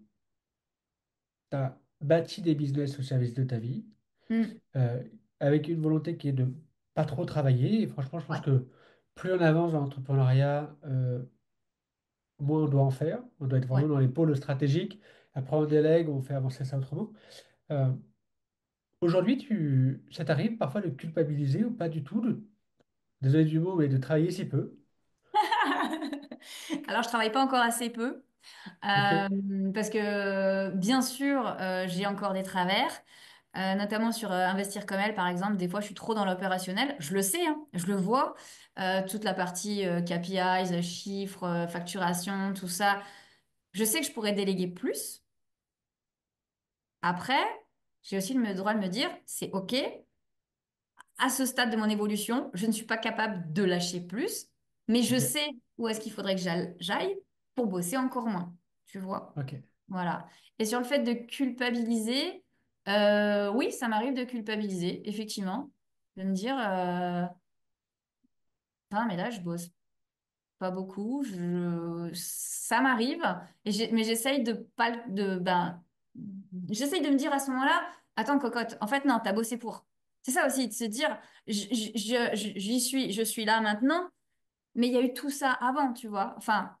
tu as bâti des business au service de ta vie, Hmm, euh, avec une volonté qui est de pas trop travailler. Et franchement, je pense ouais, que plus on avance dans l'entrepreneuriat, moins on doit en faire. On doit être vraiment ouais. dans les pôles stratégiques. Après, on délègue, on fait avancer ça autrement. Euh, Aujourd'hui, ça t'arrive parfois de culpabiliser ou pas du tout, désolé du mot, mais de travailler si peu. Alors, je travaille pas encore assez peu. Ok, Parce que bien sûr, j'ai encore des travers, notamment sur Investir comme elle, par exemple. Des fois, je suis trop dans l'opérationnel. Je le sais, hein, je le vois. Toute la partie KPIs, chiffres, facturation, tout ça. Je sais que je pourrais déléguer plus. Après, j'ai aussi le droit de me dire, c'est OK. À ce stade de mon évolution, je ne suis pas capable de lâcher plus, mais je ok, sais où est-ce qu'il faudrait que j'aille pour bosser encore moins. Tu vois? ok. Voilà. Et sur le fait de culpabiliser, oui, ça m'arrive de culpabiliser, effectivement. De me dire, ah, mais là, je bosse pas beaucoup. Ça m'arrive, mais j'essaye de pas, j'essaye de me dire à ce moment-là, attends, cocotte, en fait, non, t'as bossé pour. C'est ça aussi, de se dire, je suis là maintenant, mais il y a eu tout ça avant, tu vois. Enfin,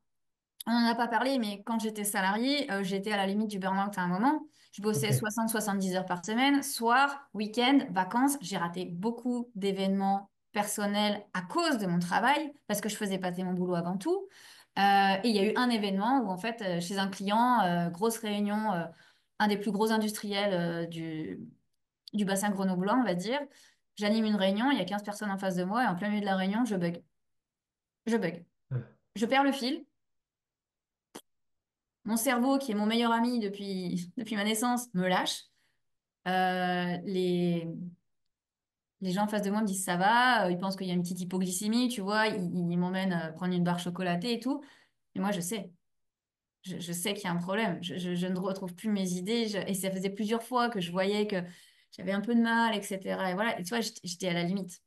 on n'en a pas parlé, mais quand j'étais salariée, j'étais à la limite du burn-out à un moment. Je bossais Ok. 60-70 heures par semaine, soir, week-end, vacances. J'ai raté beaucoup d'événements personnels à cause de mon travail, parce que je faisais passer mon boulot avant tout. Et il y a eu un événement où, en fait, chez un client, grosse réunion, un des plus gros industriels du bassin grenoblois, on va dire. J'anime une réunion, il y a 15 personnes en face de moi, et en plein milieu de la réunion, je bug. Je bug. Je perds le fil. Mon cerveau, qui est mon meilleur ami depuis ma naissance, me lâche. Les gens en face de moi me disent ça va, ils pensent qu'il y a une petite hypoglycémie, tu vois, ils m'emmènent prendre une barre chocolatée et tout. Et moi, je sais. Je sais qu'il y a un problème. Je ne retrouve plus mes idées. Et ça faisait plusieurs fois que je voyais que j'avais un peu de mal, etc. Et voilà. Et tu vois, j'étais à la limite.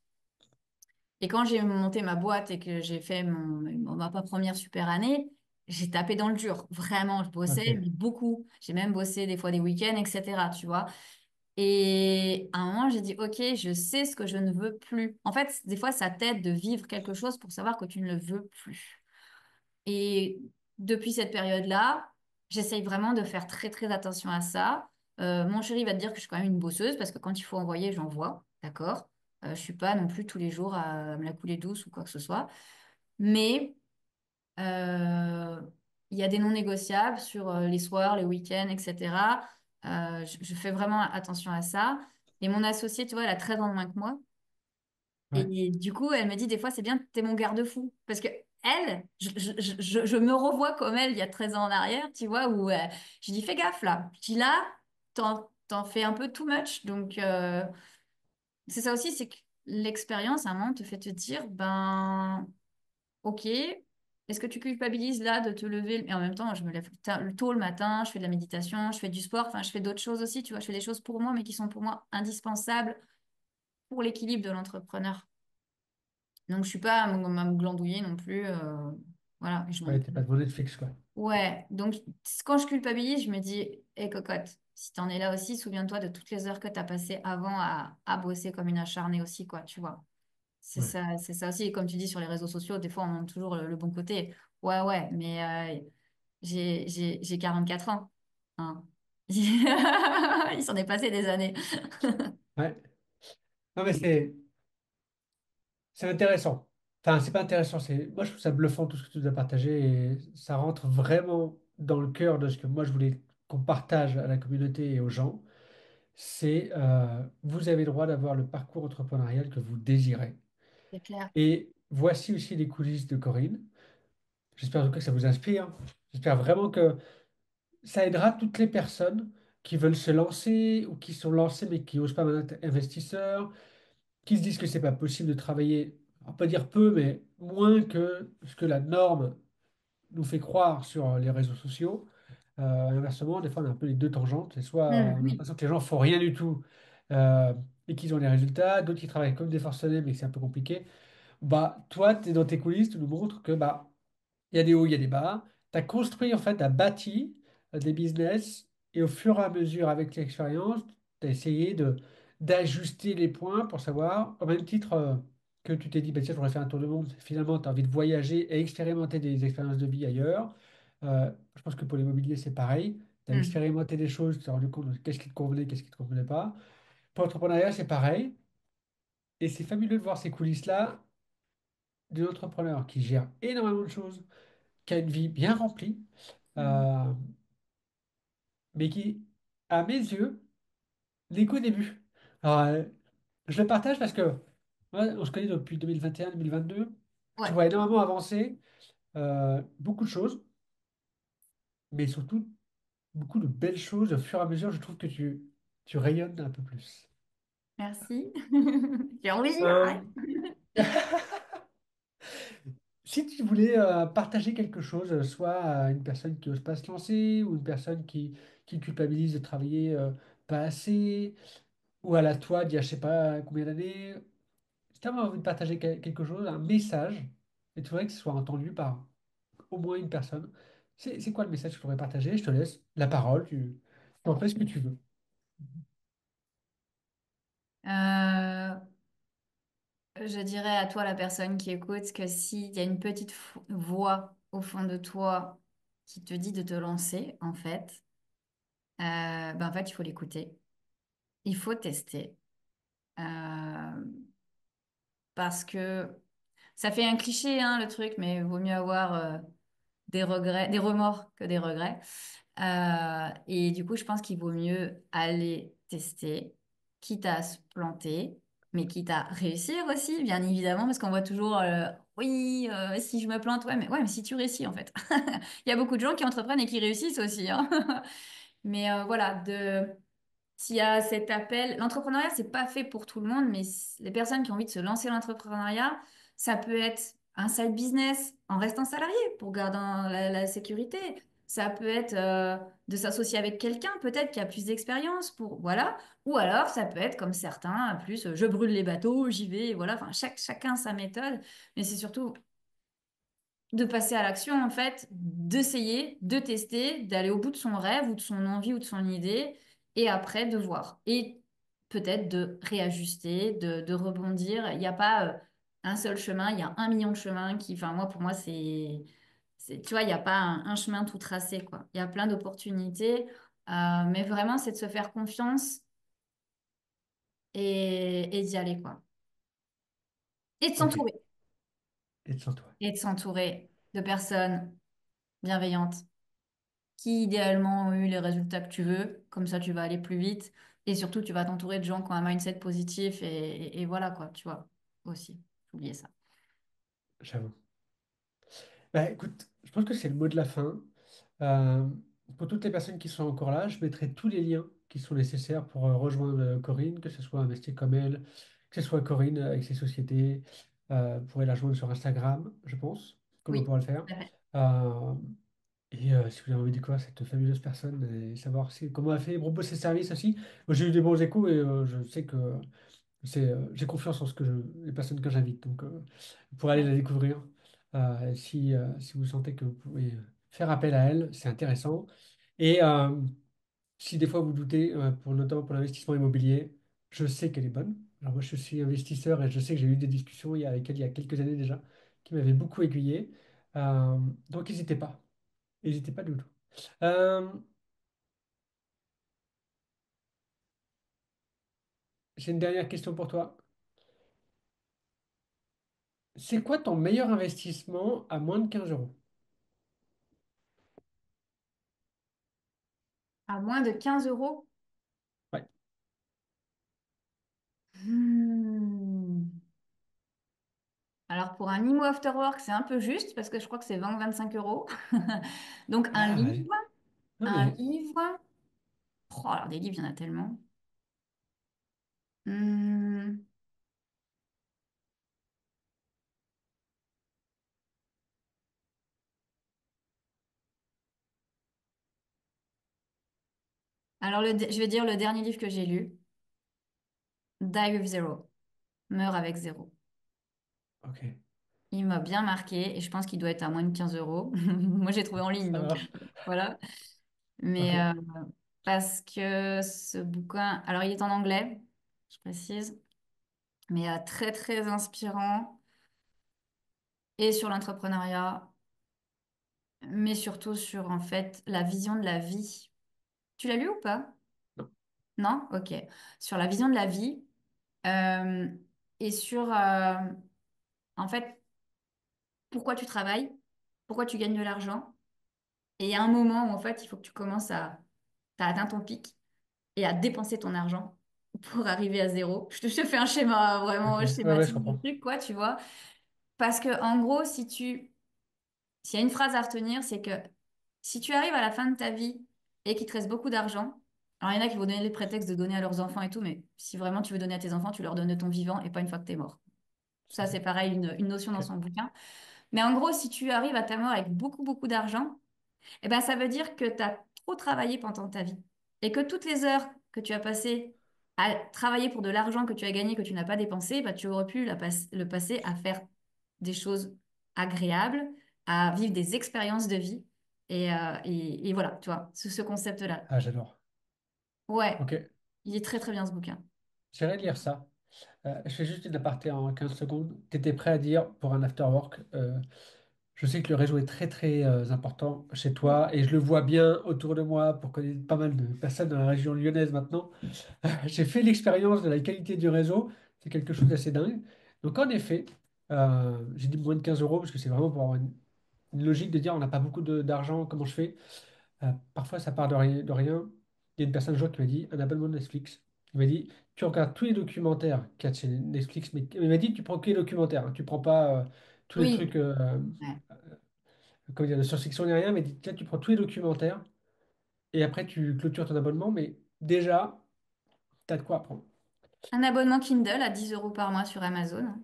Et quand j'ai monté ma boîte et que j'ai fait ma première super année, j'ai tapé dans le dur. Vraiment, je bossais, Ok. mais beaucoup. J'ai même bossé des fois des week-ends, etc. Tu vois. Et à un moment, j'ai dit, OK, je sais ce que je ne veux plus. En fait, des fois, ça t'aide de vivre quelque chose pour savoir que tu ne le veux plus. Et depuis cette période-là, j'essaye vraiment de faire très, très attention à ça. Mon chéri va te dire que je suis quand même une bosseuse parce que quand il faut envoyer, j'envoie. D'accord? Je suis pas non plus tous les jours à me la couler douce ou quoi que ce soit. Mais euh, il y a des non négociables sur les soirs, les week-ends, etc. Je fais vraiment attention à ça. Et mon associée, tu vois, elle a 13 ans de moins que moi. Ouais. Et du coup, elle me dit des fois, c'est bien, t'es mon garde-fou. Parce que elle, je me revois comme elle il y a 13 ans en arrière, tu vois, où je dis, fais gaffe là. Je dis là, t'en fais un peu too much. Donc, c'est ça aussi, c'est que l'expérience, à un moment, te fait te dire, ben, ok, est-ce que tu culpabilises là de te lever? Et en même temps, je me lève tôt le matin, je fais de la méditation, je fais du sport, enfin, je fais d'autres choses aussi, tu vois, je fais des choses pour moi, mais qui sont pour moi indispensables pour l'équilibre de l'entrepreneur. Donc, je suis pas à me glandouiller non plus. Voilà, et je m'en... Ouais, t'es pas devant Netflix, quoi. Ouais, donc quand je culpabilise, je me dis, hé cocotte, si t'en es là aussi, souviens-toi de toutes les heures que t'as passées avant à bosser comme une acharnée aussi, quoi, tu vois. Ouais. C'est ça aussi. Et comme tu dis sur les réseaux sociaux, des fois, on montre toujours le bon côté. Ouais, ouais, mais j'ai 44 ans. Hein. Il s'en est passé des années. Ouais. Non, mais c'est intéressant. Enfin, c'est pas intéressant. Moi, je trouve ça bluffant tout ce que tu nous as partagé et ça rentre vraiment dans le cœur de ce que moi, je voulais qu'on partage à la communauté et aux gens. C'est vous avez le droit d'avoir le parcours entrepreneurial que vous désirez. C'est clair. Et voici aussi les coulisses de Corinne. J'espère en tout cas que ça vous inspire. J'espère vraiment que ça aidera toutes les personnes qui veulent se lancer ou qui sont lancées mais qui n'osent pas maintenant être investisseurs, qui se disent que c'est pas possible de travailler, on va pas dire peu, mais moins que ce que la norme nous fait croire sur les réseaux sociaux. Inversement, des fois, on a un peu les deux tangentes. C'est soit on a Oui. l'impression que les gens font rien du tout et qu'ils ont les résultats, d'autres qui travaillent comme des forcenés mais que c'est un peu compliqué. Bah, toi, tu es dans tes coulisses, tu nous montres que bah, il y a des hauts, il y a des bas. Tu as construit, en fait, tu as bâti des business et au fur et à mesure, avec l'expérience, tu as essayé d'ajuster les points pour savoir, au même titre que tu t'es dit, bah, tiens, j'aurais fait un tour du monde, finalement, tu as envie de voyager et expérimenter des expériences de vie ailleurs. Je pense que pour l'immobilier, c'est pareil. Tu as Mm. expérimenté des choses, tu t'es rendu compte de qu'est-ce qui te convenait, qu'est-ce qui ne te convenait pas. Pour l'entrepreneuriat, c'est pareil. Et c'est fabuleux de voir ces coulisses-là d'un entrepreneur qui gère énormément de choses qui a une vie bien remplie, Mhm. euh, mais qui, à mes yeux, n'est qu'au début. Alors, je le partage parce que ouais, on se connaît depuis 2021-2022. Je Ouais, vois énormément avancer, beaucoup de choses, mais surtout beaucoup de belles choses. Au fur et à mesure, je trouve que tu rayonnes un peu plus. merci. J'ai envie, arrête. Euh, Si tu voulais partager quelque chose, soit à une personne qui n'ose pas se lancer, ou une personne qui culpabilise de travailler pas assez, ou à la toi d'il y a je sais pas combien d'années, si tu avais envie de partager quelque chose, un message, et tu voudrais que ce soit entendu par au moins une personne, c'est quoi le message que tu voudrais partager? Je te laisse la parole, tu en fais ce que tu veux. Euh, je dirais à toi, la personne qui écoute, que s'il y a une petite voix au fond de toi qui te dit de te lancer, en fait, ben en fait, il faut l'écouter. Il faut tester. Euh, parce que ça fait un cliché, hein, le truc, mais il vaut mieux avoir des regrets, des remords que des regrets. Et du coup, je pense qu'il vaut mieux aller tester, quitte à se planter, mais quitte à réussir aussi, bien évidemment, parce qu'on voit toujours, oui, si je me plante, ouais, mais si tu réussis, en fait. Il y a beaucoup de gens qui entreprennent et qui réussissent aussi, hein. Mais voilà, s'il y a cet appel, l'entrepreneuriat, c'est pas fait pour tout le monde, mais les personnes qui ont envie de se lancer dans l'entrepreneuriat, ça peut être un side business en restant salarié pour garder la sécurité. Ça peut être de s'associer avec quelqu'un peut-être qui a plus d'expérience pour voilà. Ou alors ça peut être comme certains, plus je brûle les bateaux, j'y vais, voilà. Enfin, chacun sa méthode, mais c'est surtout de passer à l'action, en fait, d'essayer, de tester, d'aller au bout de son rêve ou de son envie ou de son idée, et après de voir. Et peut-être de réajuster, de rebondir. Il n'y a pas un seul chemin, il y a 1 million de chemins qui, enfin, moi, pour moi, tu vois, il n'y a pas un chemin tout tracé, quoi. Il y a plein d'opportunités, mais vraiment, c'est de se faire confiance et d'y aller, quoi. Et de Ok, s'entourer. et sans toi. Et de s'entourer de personnes bienveillantes qui idéalement ont eu les résultats que tu veux. Comme ça, tu vas aller plus vite. Et surtout, tu vas t'entourer de gens qui ont un mindset positif et voilà quoi, tu vois, aussi. J'ai oublié ça. J'avoue. Bah, écoute, je pense que c'est le mot de la fin. Euh, pour toutes les personnes qui sont encore là, je mettrai tous les liens qui sont nécessaires pour rejoindre Corinne, que ce soit investir comme elle, que ce soit Corinne avec ses sociétés. Vous pourrez la rejoindre sur Instagram, je pense, comme on Oui, pourra le faire. tout à fait. Euh, et si vous avez envie de découvrir cette fabuleuse personne et savoir comment elle fait, propose ses services aussi. Moi, j'ai eu des bons échos et je sais que j'ai confiance en les personnes que j'invite. Donc, vous pourrez aller Ouais. la découvrir. Si vous sentez que vous pouvez faire appel à elle, c'est intéressant. Et si des fois vous doutez, notamment pour l'investissement immobilier, je sais qu'elle est bonne. Alors moi, je suis investisseur et je sais que j'ai eu des discussions avec elle il y a quelques années déjà, qui m'avaient beaucoup aiguillé. Euh, donc, n'hésitez pas. N'hésitez pas du tout. Euh, j'ai une dernière question pour toi. C'est quoi ton meilleur investissement à moins de 15 euros? À moins de 15 euros. Ouais. Hmm. Alors pour un IMO After Work, c'est un peu juste parce que je crois que c'est 20 ou 25 euros. Donc un Ah, livre, ouais. Non, un mais livre. Oh, alors des livres, il y en a tellement. Hmm. Alors je vais dire le dernier livre que j'ai lu, Die with Zero, Meurs avec zéro. ok, Il m'a bien marqué et je pense qu'il doit être à moins de 15 euros. Moi, j'ai trouvé en ligne, ça donc marche. voilà. Ok, Mais parce que ce bouquin, alors il est en anglais, je précise, mais très très inspirant et sur l'entrepreneuriat, mais surtout sur en fait la vision de la vie. Tu l'as lu ou pas? non, Non? Ok. Sur la vision de la vie euh, et sur en fait pourquoi tu travailles, pourquoi tu gagnes de l'argent. Et il y a un moment où en fait, il faut que tu commences t'as atteint ton pic et à dépenser ton argent pour arriver à zéro. Je te fais un schéma Ok, vraiment ouais, ouais, je schématique du comprends. truc, quoi, tu vois. Parce que en gros, s'il y a une phrase à retenir, c'est que si tu arrives à la fin de ta vie et qu'il te reste beaucoup d'argent, alors il y en a qui vont donner les prétextes de donner à leurs enfants et tout, mais si vraiment tu veux donner à tes enfants, tu leur donnes de ton vivant et pas une fois que tu es mort. Tout Ça, à c'est fait. pareil, une notion dans Ok. son bouquin. Mais en gros, si tu arrives à ta mort avec beaucoup, beaucoup d'argent, eh ben, ça veut dire que tu as trop travaillé pendant ta vie. Et que toutes les heures que tu as passées à travailler pour de l'argent que tu as gagné, que tu n'as pas dépensé, bah, tu aurais pu le passer à faire des choses agréables, à vivre des expériences de vie. Et voilà, tu vois, ce concept-là. Ah, j'adore. Ouais, Ok, il est très très bien ce bouquin. j'irai lire ça. Je fais juste une aparté en 15 secondes. Tu étais prêt à dire pour un after work, je sais que le réseau est très très important chez Ouais. toi et je le vois bien autour de moi pour connaître pas mal de personnes dans la région lyonnaise maintenant. J'ai fait l'expérience de la qualité du réseau, c'est quelque chose d'assez dingue. Donc en effet, j'ai dit moins de 15 euros parce que c'est vraiment pour avoir une logique de dire on n'a pas beaucoup d'argent, comment je fais? Parfois ça part de rien. Il y a une personne un jour qui m'a dit un abonnement de Netflix. Il m'a dit tu regardes tous les documentaires qu'il y a chez Netflix, mais il m'a dit tu prends que les documentaires, hein. Tu prends pas tous les Oui. trucs Ouais. comment dire, de science-fiction ni rien, mais là tu prends tous les documentaires et après tu clôtures ton abonnement, mais déjà tu as de quoi apprendre. Un abonnement Kindle à 10 euros par mois sur Amazon. Tu peux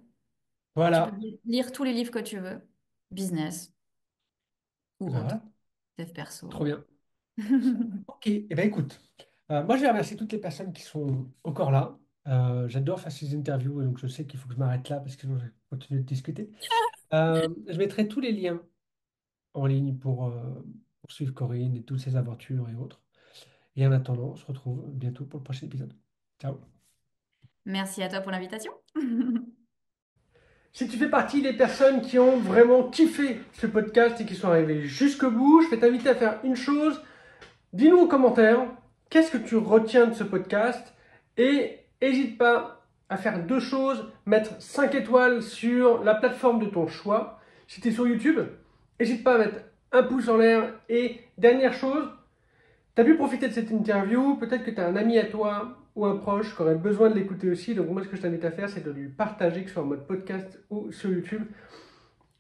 Voilà. lire tous les livres que tu veux, business Et ou ben autre, voilà, dev trop perso. bien. Ok, et ben écoute, moi je vais remercier toutes les personnes qui sont encore là. J'adore faire ces interviews, et donc je sais qu'il faut que je m'arrête là parce que sinon je vais continuer de discuter. Je mettrai tous les liens en ligne pour suivre Corinne et toutes ses aventures et autres. Et en attendant, on se retrouve bientôt pour le prochain épisode. Ciao. Merci à toi pour l'invitation. Si tu fais partie des personnes qui ont vraiment kiffé ce podcast et qui sont arrivées jusqu'au bout, je vais t'inviter à faire une chose. Dis-nous en commentaire qu'est-ce que tu retiens de ce podcast et n'hésite pas à faire deux choses, mettre 5 étoiles sur la plateforme de ton choix. Si tu es sur YouTube, n'hésite pas à mettre un pouce en l'air et dernière chose, tu as pu profiter de cette interview, peut-être que tu as un ami à toi ou un proche qui aurait besoin de l'écouter aussi, donc moi ce que je t'invite à faire c'est de lui partager, que ce soit en mode podcast ou sur YouTube.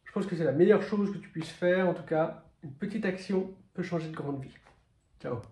Je pense que c'est la meilleure chose que tu puisses faire, en tout cas une petite action peut changer de grande vie. Ciao.